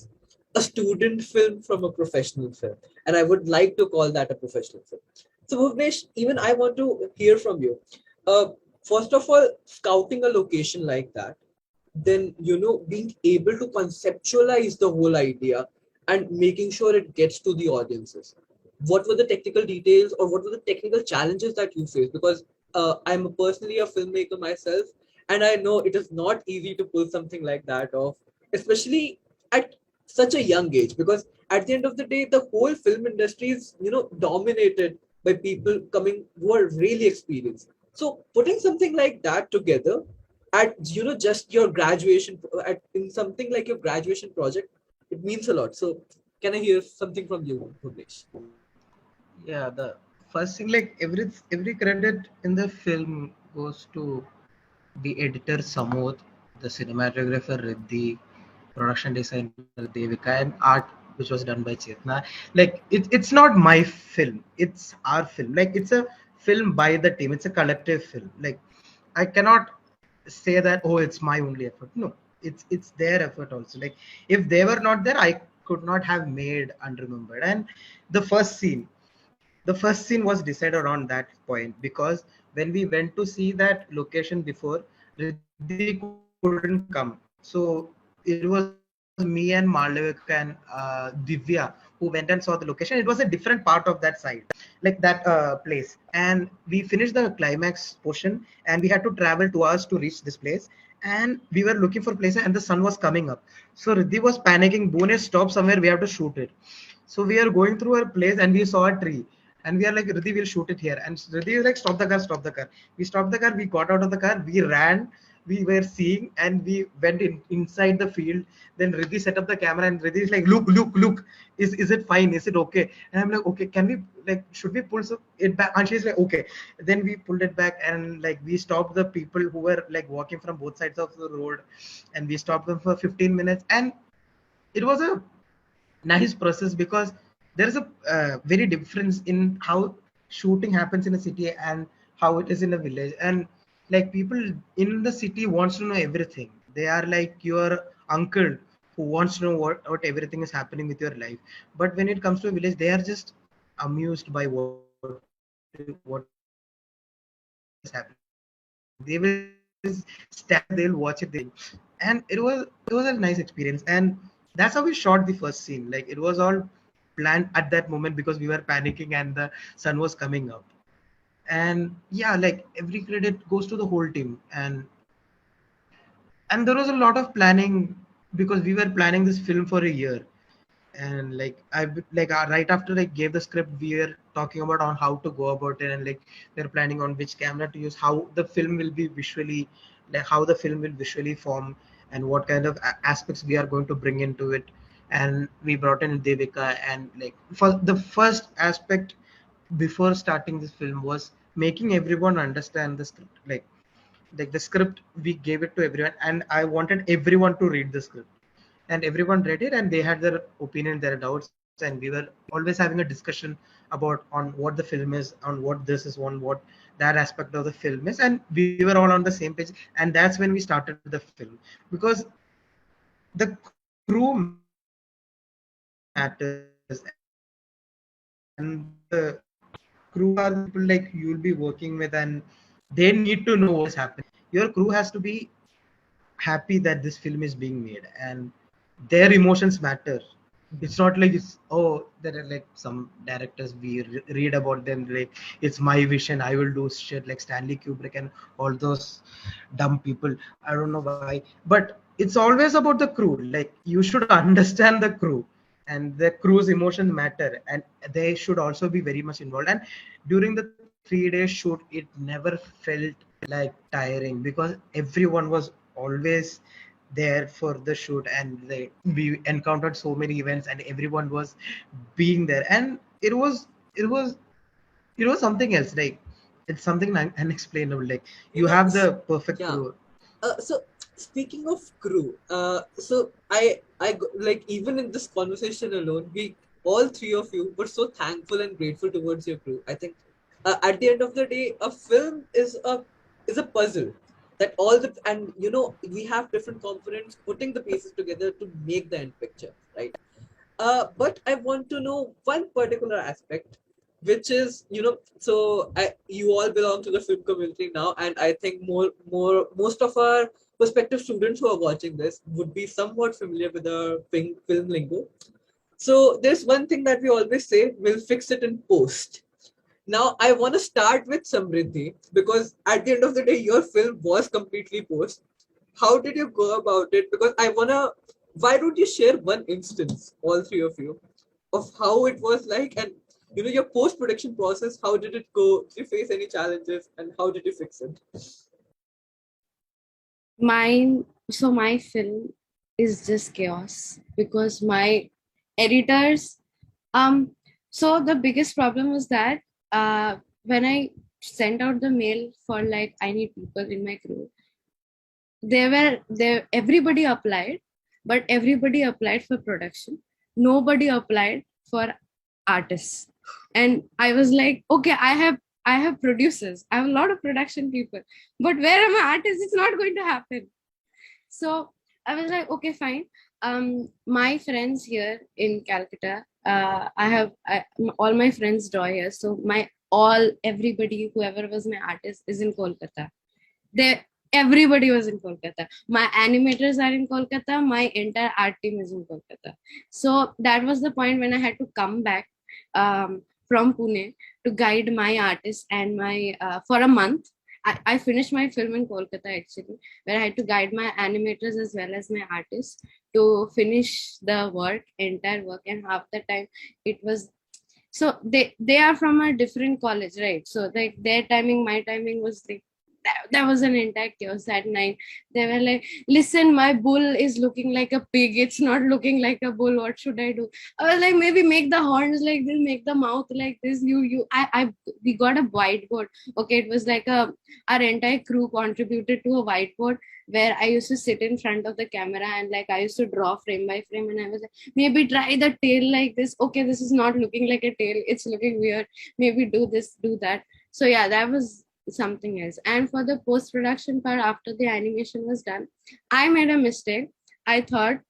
a student film from a professional film, and I would like to call that a professional film. So Bhuvnesh, even I want to hear from you. Uh, First of all, scouting a location like that, then being able to conceptualize the whole idea and making sure it gets to the audiences. What were the technical details, or what were the technical challenges that you faced? Because I'm personally a filmmaker myself, and I know it is not easy to pull something like that off, especially at such a young age. Because at the end of the day, the whole film industry is dominated by people coming who are really experienced. So putting something like that together at just your graduation in something like your graduation project, it means a lot. So can I hear something from you, Bhuvanesh? Yeah, the first thing, like every credit in the film goes to the editor Samod, the cinematographer Riddhi, production designer Devika, and art which was done by Chetna. Like it's not my film, it's our film. Like it's a film by the team. It's a collective film. Like I cannot say that, oh, it's my only effort. No, it's their effort also. Like if they were not there, I could not have made Unremembered. And the first scene, the first scene was decided on that point, because when we went to see that location before, Riddhi couldn't come. So it was me and Malavika and Divya who went and saw the location. It was a different part of that site, like that place. And we finished the climax portion, and we had to travel 2 hours to reach this place. And we were looking for places, and the sun was coming up. So Riddhi was panicking. Bhuvanesh, stop somewhere, we have to shoot it. So we are going through a place and we saw a tree. And we are like, Riddhi, we'll shoot it here. And Riddhi is like, stop the car, stop the car. We stopped the car, we got out of the car, we ran, we were seeing, and we went inside the field. Then Riddhi set up the camera, and Riddhi is like, look, is it fine? Is it okay? And I'm like, okay, can we, like, should we pull it back? And she's like, okay. Then we pulled it back, and like we stopped the people who were like walking from both sides of the road, and we stopped them for 15 minutes. And it was a nice process, because there is a very difference in how shooting happens in a city and how it is in a village. And like people in the city wants to know everything. They are like your uncle who wants to know what everything is happening with your life. But when it comes to a village, they are just amused by what is happening. They will stand there, they'll watch it, and it was a nice experience. And that's how we shot the first scene. Like it was all planned at that moment, because we were panicking and the sun was coming up. And yeah, like every credit goes to the whole team. And there was a lot of planning, because we were planning this film for a year. And like right after I gave the script, we were talking about on how to go about it. And like we're planning on which camera to use, how the film will be visually, like how the film will visually form, and what kind of aspects we are going to bring into it. And we brought in Devika. And like for the first aspect before starting this film was making everyone understand the script. Like the script, we gave it to everyone, and I wanted everyone to read the script. And everyone read it, and they had their opinion, their doubts, and we were always having a discussion about on what the film is, on what this is, on what that aspect of the film is. And we were all on the same page. And that's when we started the film, because the crew matters, and the crew are the people like you'll be working with, and they need to know what is happening. Your crew has to be happy that this film is being made, and their emotions matter. It's not like there are like some directors we read about them, like it's my vision, I will do shit like Stanley Kubrick and all those dumb people. I don't know why, but it's always about the crew. Like you should understand the crew, and the crew's emotions matter, and they should also be very much involved. And during the 3 day shoot, it never felt like tiring, because everyone was always there for the shoot. And we encountered so many events, and everyone was being there. And it was something else. Like it's something unexplainable. Like you have the perfect crew. Yeah. So speaking of crew, so like even in this conversation alone, we all three of you were so thankful and grateful towards your crew. I think at the end of the day, a film is a puzzle that all the and we have different components putting the pieces together to make the end picture, right? But I want to know one particular aspect, which is, so you all belong to the film community now, and I think most of our prospective students who are watching this would be somewhat familiar with the film lingo. So there's one thing that we always say: we'll fix it in post. Now, I want to start with Samriddhi because at the end of the day, your film was completely post. How did you go about it? Because why don't you share one instance, all three of you, of how it was like, and your post-production process, how did it go? Did you face any challenges and how did you fix it? My film is just chaos because my editors, so the biggest problem was that when I sent out the mail for like I need people in my crew, there everybody applied, but everybody applied for production. Nobody applied for artists. And I was like, okay, I have producers, I have a lot of production people, but where are my artists? It's not going to happen. So I was like, okay, fine. My friends here in Calcutta, all my friends draw here. So everybody, whoever was my artist, is in Kolkata. They Everybody was in Kolkata. My animators are in Kolkata. My entire art team is in Kolkata. So that was the point when I had to come back from Pune to guide my artists and my for a month. I finished my film in Kolkata actually, where I had to guide my animators as well as my artists to finish the entire work, and half the time it was so they are from a different college, right? So like their timing, my timing was like that was an entire chaos that night. They were like, listen, my bull is looking like a pig, it's not looking like a bull, what should I do? I was like, maybe make the horns like this, make the mouth like this. We got a whiteboard. Okay, it was like our entire crew contributed to a whiteboard where I used to sit in front of the camera and like I used to draw frame by frame, and I was like, maybe try the tail like this. Okay, this is not looking like a tail, it's looking weird. Maybe do this, do that. So yeah, that was something else. And for the post production part, after the animation was done, I made a mistake. I thought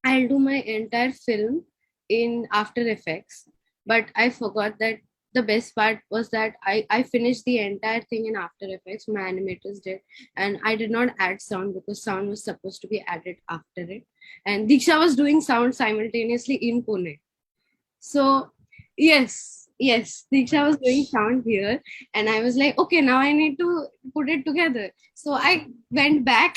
I'll do my entire film in After Effects, but I forgot that the best part was that I finished the entire thing in After Effects. My animators did, and I did not add sound because sound was supposed to be added after it. And Diksha was doing sound simultaneously in Pune. So yes, Diksha was doing sound here, and I was like, okay, now I need to put it together. So I went back.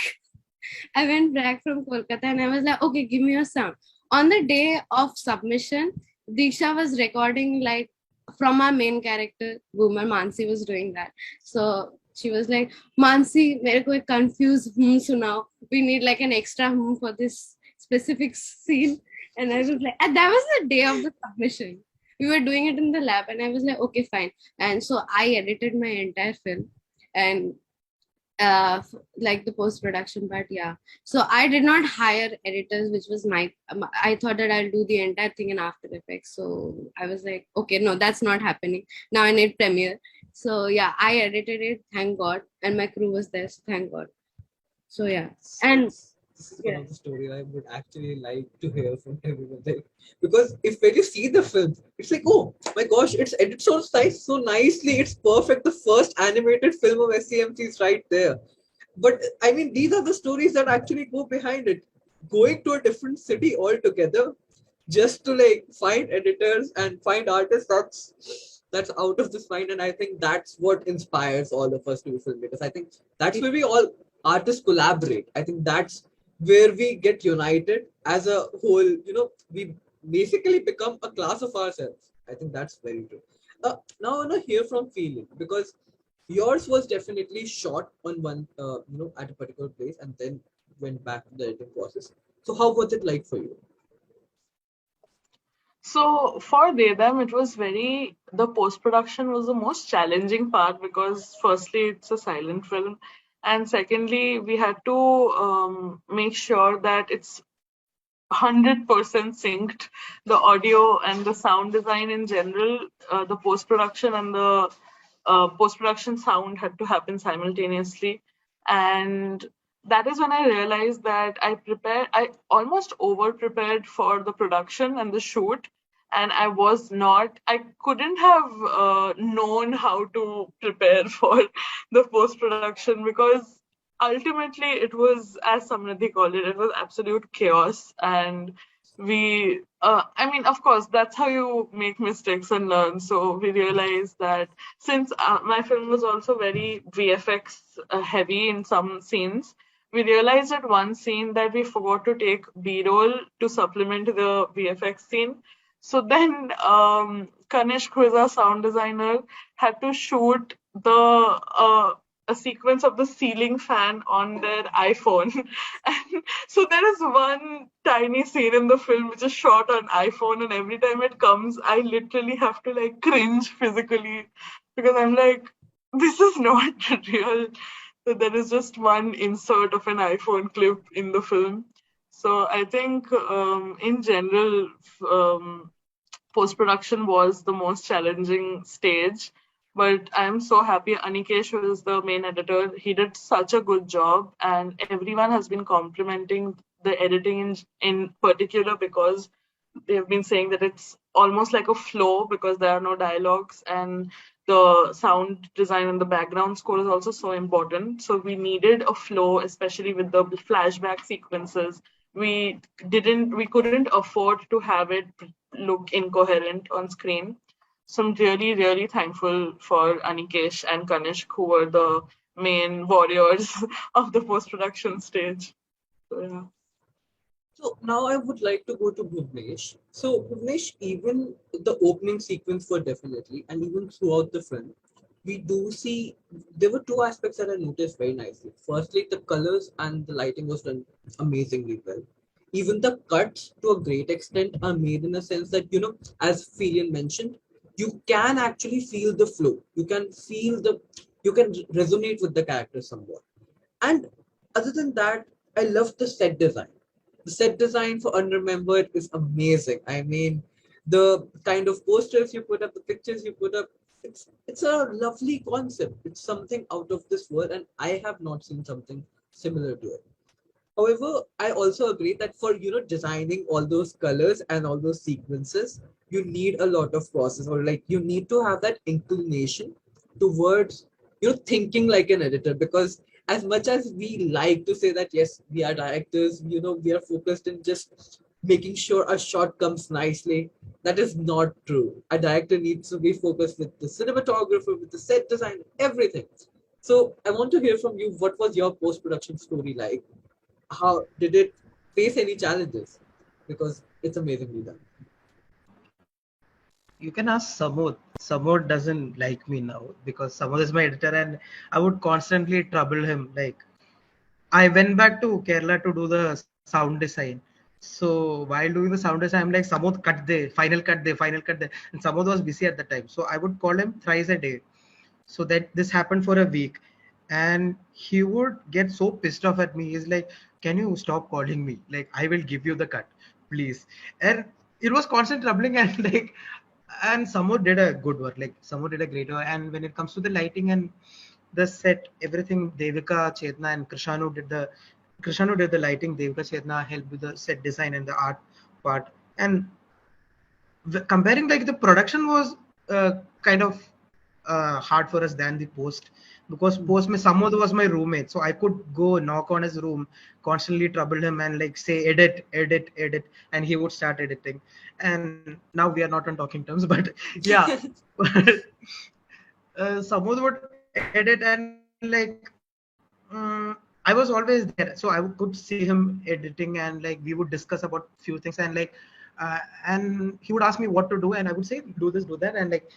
I went back from Kolkata, and I was like, okay, give me your sound. On the day of submission, Diksha was recording like from our main character, Boomer. Mansi was doing that. So she was like, Mansi, मेरे को एक confused सुनाओ. We need like an extra for this specific scene. And I was like, and that was the day of the submission. We were doing it in the lab, and I was like, okay, fine. And so I edited my entire film, and like the post production part, yeah. So I did not hire editors, which was I thought that I'll do the entire thing in After Effects. So I was like, okay, no, that's not happening. Now I need Premiere. So yeah, I edited it, thank God, and my crew was there, so thank God. So yeah, and this is one of the stories I would actually like to hear from everyone. Because if when you see the film, it's like, oh my gosh, it's edited so nicely, it's perfect. The first animated film of SCMC is right there. But I mean, these are the stories that actually go behind it. Going to a different city altogether just to like find editors and find artists, that's out of this mind. And I think that's what inspires all of us to be filmmakers. I think that's where we all artists collaborate. I think that's where we get united as a whole. We basically become a class of ourselves. I think that's very true. Now I want to hear from Phelian, because yours was definitely shot on one at a particular place and then went back to the editing process. So how was it like for you? So for Dedam, it was the post-production was the most challenging part because firstly, it's a silent film. And secondly, we had to make sure that it's 100% synced, the audio and the sound design in general, the post-production and the post-production sound had to happen simultaneously. And that is when I realized that I almost over-prepared for the production and the shoot. And I couldn't have known how to prepare for the post-production because ultimately it was, as Samriddhi called it was absolute chaos. And of course, that's how you make mistakes and learn. So we realized that since my film was also very VFX heavy in some scenes, we realized at one scene that we forgot to take B-roll to supplement the VFX scene. So then Kanishk, who is our sound designer, had to shoot the a sequence of the ceiling fan on their iPhone. And so there is one tiny scene in the film which is shot on iPhone, and every time it comes, I literally have to like cringe physically because I'm like, this is not real. So there is just one insert of an iPhone clip in the film. So I think in general, post production was the most challenging stage. But I'm so happy Anikesh, who is the main editor, he did such a good job, and everyone has been complimenting the editing in particular because they've been saying that it's almost like a flow because there are no dialogues, and the sound design and the background score is also so important. So we needed a flow, especially with the flashback sequences. We couldn't afford to have it look incoherent on screen. So I'm really, really thankful for Anikesh and Kanishk, who were the main warriors of the post-production stage. So, yeah. So now I would like to go to Bhuvanesh. So Bhuvanesh, even the opening sequence were definitely, and even throughout the film, we do see there were two aspects that I noticed very nicely. Firstly, the colors and the lighting was done amazingly well. Even the cuts, to a great extent, are made in a sense that as Phelian mentioned, you can actually feel the flow. You can resonate with the character somewhat. And other than that, I love the set design. The set design for Unremembered is amazing. I mean, the kind of posters you put up, the pictures you put up, it's a lovely concept. It's something out of this world, and I have not seen something similar to it. However, I also agree that for designing all those colors and all those sequences, you need a lot of process, or like you need to have that inclination towards thinking like an editor. Because as much as we like to say that yes, we are directors, we are focused in just making sure a shot comes nicely. That is not true. A director needs to be focused with the cinematographer, with the set design, everything. So I want to hear from you. What was your post-production story like? How did it face any challenges? Because it's amazingly done. You can ask Samod. Samod doesn't like me now because Samod is my editor, and I would constantly trouble him. Like, I went back to Kerala to do the sound design. So while doing the sound design, I'm like, Samod, cut the final cut the. And Samod was busy at the time. So I would call him thrice a day. So that this happened for a week. And he would get so pissed off at me. He's like, can you stop calling me? Like, I will give you the cut, please. And it was constant troubling and like, and Samod did a good work. Like Samod did a great work. And when it comes to the lighting and the set, everything, Devika, Chetna, and Krishanu did the lighting. Devika Chetna helped with the set design and the art part. And comparing, like, the production was kind of hard for us than the post, because post mein Samod was my roommate, so I could go knock on his room, constantly trouble him and like say edit, and he would start editing. And now we are not on talking terms, but yeah. Samod would edit and like, I was always there, so I could see him editing, and like we would discuss about few things, and like and he would ask me what to do, and I would say do this, do that, and like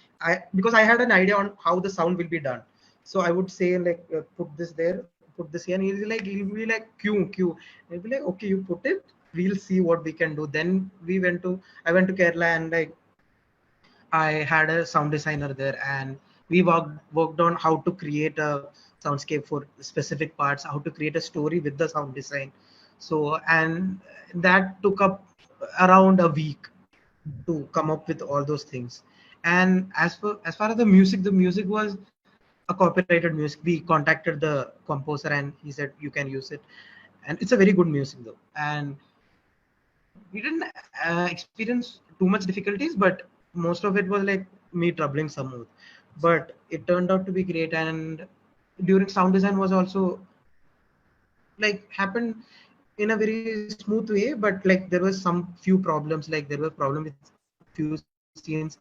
because I had an idea on how the sound will be done, so I would say like put this there, put this here, and he'll be like Q. He'll be like, okay, you put it, we'll see what we can do. Then I went to Kerala, and like I had a sound designer there, and we worked on how to create a soundscape for specific parts, how to create a story with the sound design. So, and that took up around a week to come up with all those things. And as far as the music was a copyrighted music. We contacted the composer, and he said you can use it, and it's a very good music though. And we didn't experience too much difficulties, but most of it was like me troubling Samud. But it turned out to be great, and during sound design was also like happened in a very smooth way, but like there was some few problems, like there were problem with few scenes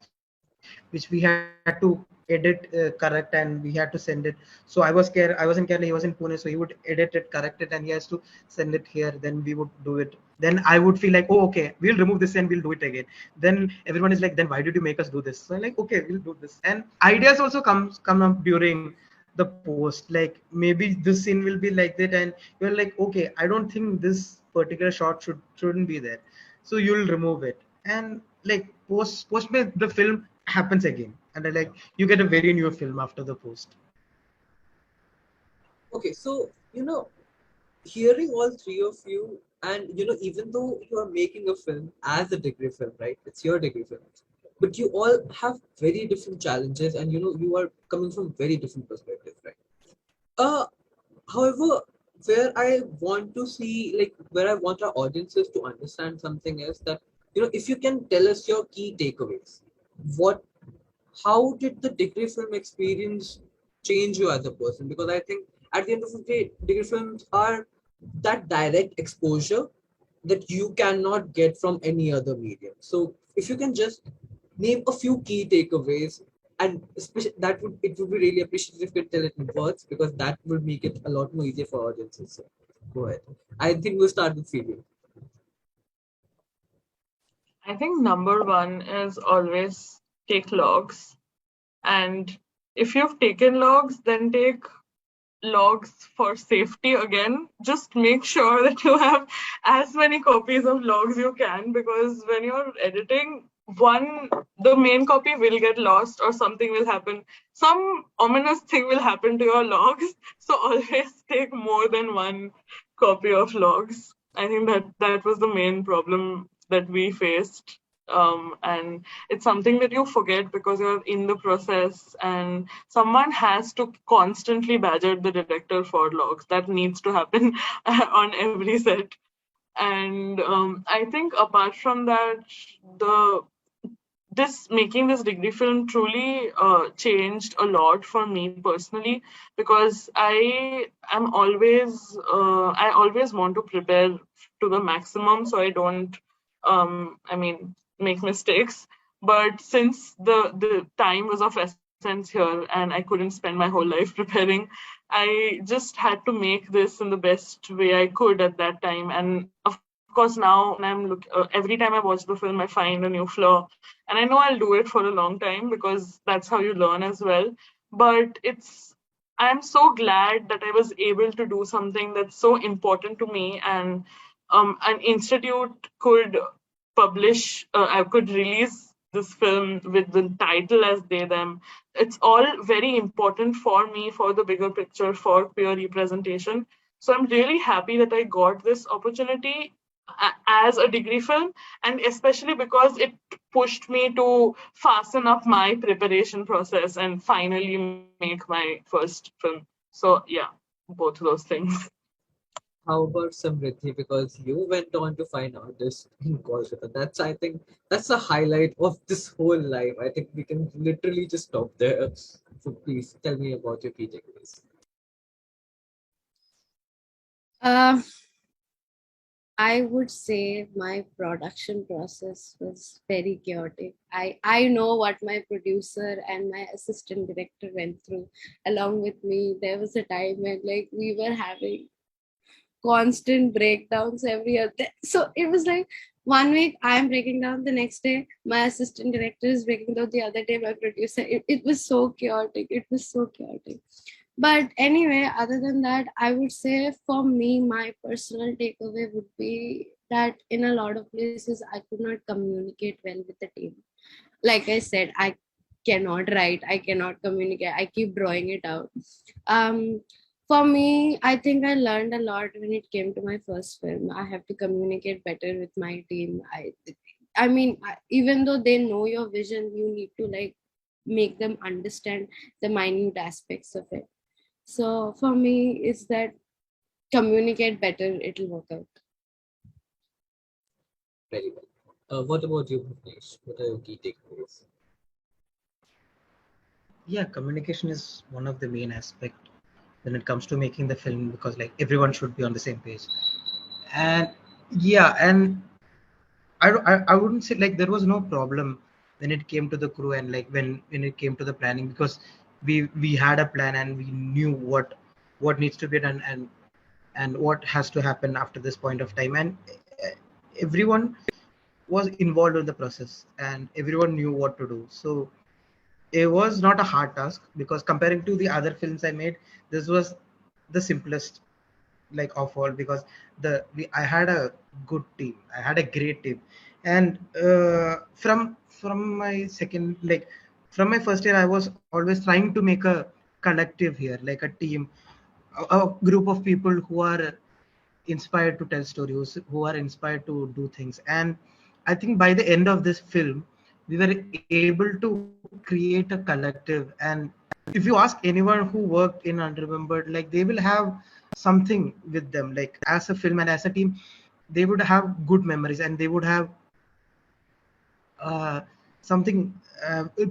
which we had to edit, edit correct, and we had to send it. So I was scared. I was in Kerala, he was in Pune, so he would edit it, correct it, and he has to send it here. Then we would do it. Then I would feel like, oh, okay, we'll remove this and we'll do it again. Then everyone is like, then why did you make us do this? So I'm like, okay, we'll do this. And ideas also come up during the post. Like maybe this scene will be like that, and you're like, okay, I don't think this particular shot shouldn't be there, so you'll remove it. And like post the film happens again, and like you get a very new film after the post. Okay, so hearing all three of you, and even though you are making a film as a degree film, right? It's your degree film, but you all have very different challenges, and you are coming from very different perspectives, right? Uh, However, where I want our audiences to understand something is that, if you can tell us your key takeaways, what, how did the degree film experience change you as a person? Because I think at the end of the day, degree films are that direct exposure that you cannot get from any other medium. So if you can just name a few key takeaways, and especially it would be really appreciated if you could tell it in words, because that would make it a lot more easier for audiences. So go ahead. I think we'll start with Phelian. I think number one is always take logs. And if you've taken logs, then take logs for safety again. Just make sure that you have as many copies of logs you can, because when you're editing, the main copy will get lost or something will happen. Some ominous thing will happen to your logs. So always take more than one copy of logs. I think that was the main problem that we faced. And it's something that you forget because you're in the process, and someone has to constantly badger the director for logs. That needs to happen on every set. And I think apart from that, the this making this degree film truly changed a lot for me personally, because I always want to prepare to the maximum so I don't make mistakes. But since the time was of essence here and I couldn't spend my whole life preparing, I just had to make this in the best way I could at that time. And of course now when every time I watch the film, I find a new flaw, and I know I'll do it for a long time because that's how you learn as well. But I'm so glad that I was able to do something that's so important to me, and an institute could I could release this film with the title as they, them. It's all very important for me, for the bigger picture, for peer representation. So I'm really happy that I got this opportunity as a degree film, and especially because it pushed me to fasten up my preparation process and finally make my first film. So yeah, both of those things. How about Samriddhi? Because you went on to find artists in Kolkata. I think, that's the highlight of this whole life. I think we can literally just stop there. So please tell me about your key takeaways. Uh, I would say my production process was very chaotic. I know what my producer and my assistant director went through along with me. There was a time when like we were having constant breakdowns every other. So it was like 1 week I'm breaking down, the next day my assistant director is breaking down, the other day my producer. It was so chaotic. It was so chaotic. But anyway, other than that, I would say for me, my personal takeaway would be that in a lot of places, I could not communicate well with the team. Like I said, I cannot write, I cannot communicate, I keep drawing it out. Um, for me, I think I learned a lot when it came to my first film. I have to communicate better with my team. Even though they know your vision, you need to like make them understand the minute aspects of it. So for me, it's that communicate better, it'll work out. Very well. What about you, Bhuvanesh? What are your key takeaways? Yeah, communication is one of the main aspect when it comes to making the film, because like everyone should be on the same page. And yeah, and I wouldn't say like there was no problem when it came to the crew, and like when it came to the planning, because we had a plan and we knew what needs to be done, and what has to happen after this point of time, and everyone was involved in the process and everyone knew what to do. So it was not a hard task, because comparing to the other films I made, this was the simplest like of all, because I had a good team, I had a great team. And from my second, like from my first year, I was always trying to make a collective here, like a team, a group of people who are inspired to tell stories, who are inspired to do things. And I think by the end of this film, we were able to create a collective. And if you ask anyone who worked in Unremembered, like they will have something with them, like as a film and as a team, they would have good memories, and they would have uh, something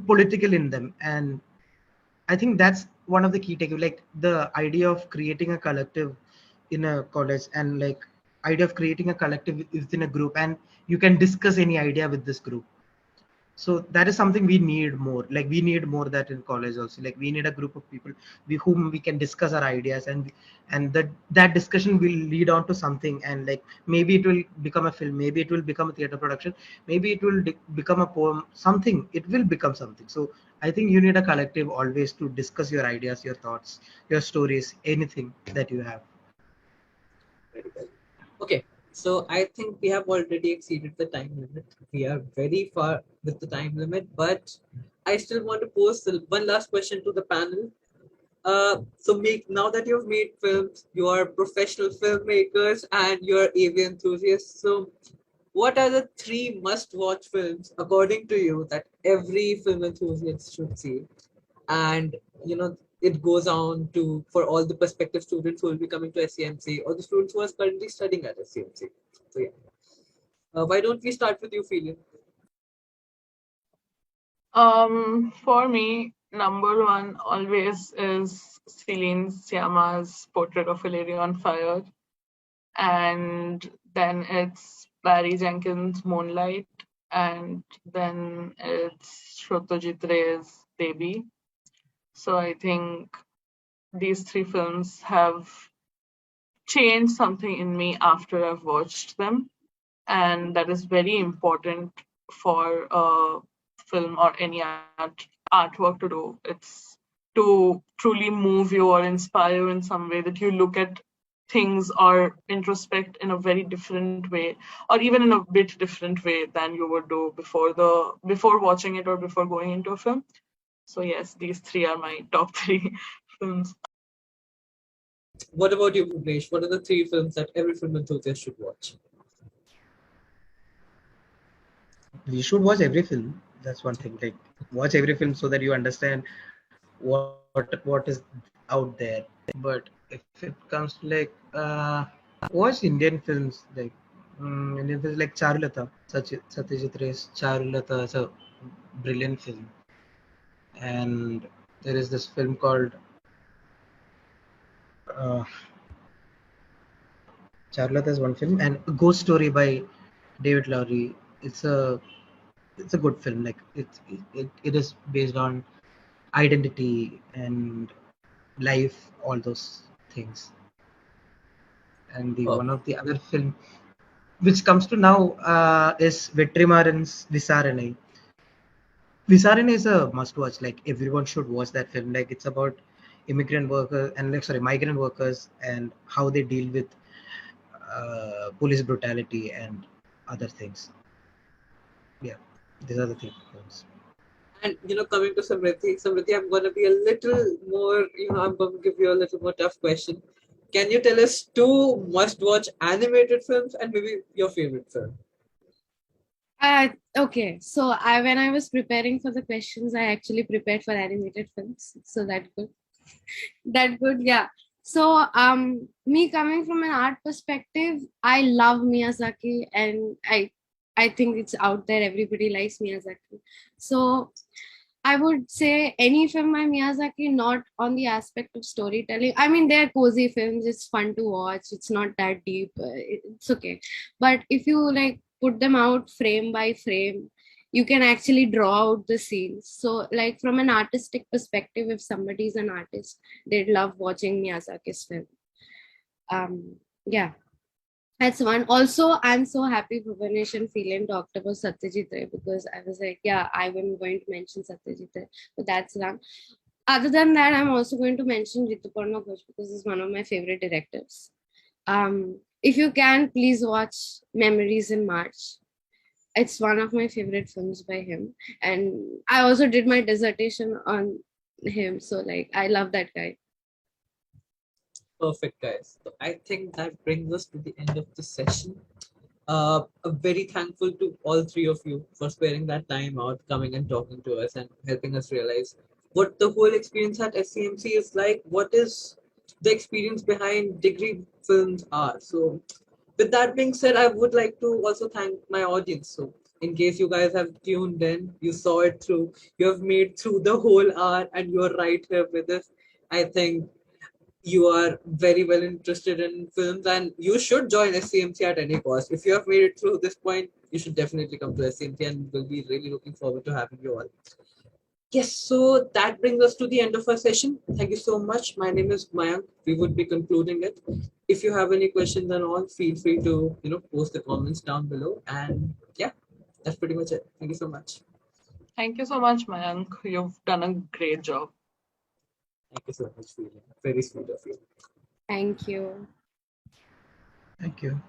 political in them. And I think that's one of the key takeaways, like the idea of creating a collective in a college, and like idea of creating a collective within a group, and you can discuss any idea with this group. So that is something we need more. Like we need more that in college also. Like we need a group of people whom we can discuss our ideas, and that discussion will lead on to something. And like maybe it will become a film, maybe it will become a theater production, maybe it will become a poem. Something, it will become something. So I think you need a collective always to discuss your ideas, your thoughts, your stories, anything that you have. Very well. Okay, so I think we have already exceeded the time limit. We are very far with the time limit, but I still want to pose one last question to the panel. So make now that you've made films, you are professional filmmakers and you're AV enthusiasts. So what are the three must-watch films according to you that every film enthusiast should see? And it goes on to for all the prospective students who will be coming to SCMC or the students who are currently studying at SCMC. So yeah, why don't we start with you, Phelian? For me, number one always is Celine Sciamma's Portrait of a Lady on Fire, and then it's Barry Jenkins' Moonlight, and then it's Satyajit Ray's Baby. So I think these three films have changed something in me after I've watched them, and that is very important for a film or any artwork to do. It's to truly move you or inspire you in some way, that you look at things or introspect in a very different way, or even in a bit different way than you would do before watching it or before going into a film. So yes, these three are my top three films. What about you, Bhuvanesh? What are the three films that every film enthusiast should watch? We should watch every film. That's one thing. Like watch every film so that you understand what is out there. But if it comes to like watch Indian films, like Indian films like Charulata, Satyajit Ray's Charulata is a brilliant film. And there is this film called uh, Charulata is one film, and Ghost Story by David Lowry. It's a it's a good film. Like it is based on identity and life, all those things. And the Oh, one of the other film which comes to now is Vetrimaran's Visarane. Visarane is a must watch. Like everyone should watch that film. Like it's about immigrant workers and like sorry migrant workers and how they deal with police brutality and other things. Yeah, these are the things. and coming to Samriddhi, I'm going to be a little more. I'm going to give you a little more tough question. Can you tell us two must-watch animated films and maybe your favorite film? Okay, so when I was preparing for the questions, I actually prepared for animated films. So that good. That good, yeah. So me coming from an art perspective, I love Miyazaki, and I think it's out there. Everybody likes Miyazaki. So I would say any film by Miyazaki, not on the aspect of storytelling. I mean, they're cozy films. It's fun to watch. It's not that deep. It's okay. But if you like put them out frame by frame, you can actually draw out the scenes. So, like from an artistic perspective, if somebody is an artist, they'd love watching Miyazaki's film. Yeah, that's one. Also, I'm so happy Bhuvanesh and Phelian talked about Satyajit Ray, because I was like, yeah, I am going to mention Satyajit Ray, but that's done. Other than that, I'm also going to mention Rituparna Ghosh because he's one of my favorite directors. If you can, please watch Memories in March. It's one of my favorite films by him, and I also did my dissertation on him. So, like, I love that guy. Perfect, guys. So I think that brings us to the end of the session. I'm very thankful to all three of you for sparing that time out, coming and talking to us and helping us realize what the whole experience at SCMC is like. What is the experience behind degree films are? So, with that being said, I would like to also thank my audience. So, in case you guys have tuned in, you saw it through, you have made through the whole hour, and you're right here with us. I think you are very well interested in films and you should join SCMC at any cost. If you have made it through this point, you should definitely come to SCMC and we'll be really looking forward to having you all. Yes, so that brings us to the end of our session. Thank you so much. My name is Mayank. We would be concluding it. If you have any questions and all, feel free to post the comments down below. And yeah, that's pretty much it. Thank you so much. Thank you so much, Mayank. You've done a great job. Thank you so much, Phelian. Very sweet of you. Thank you. Thank you.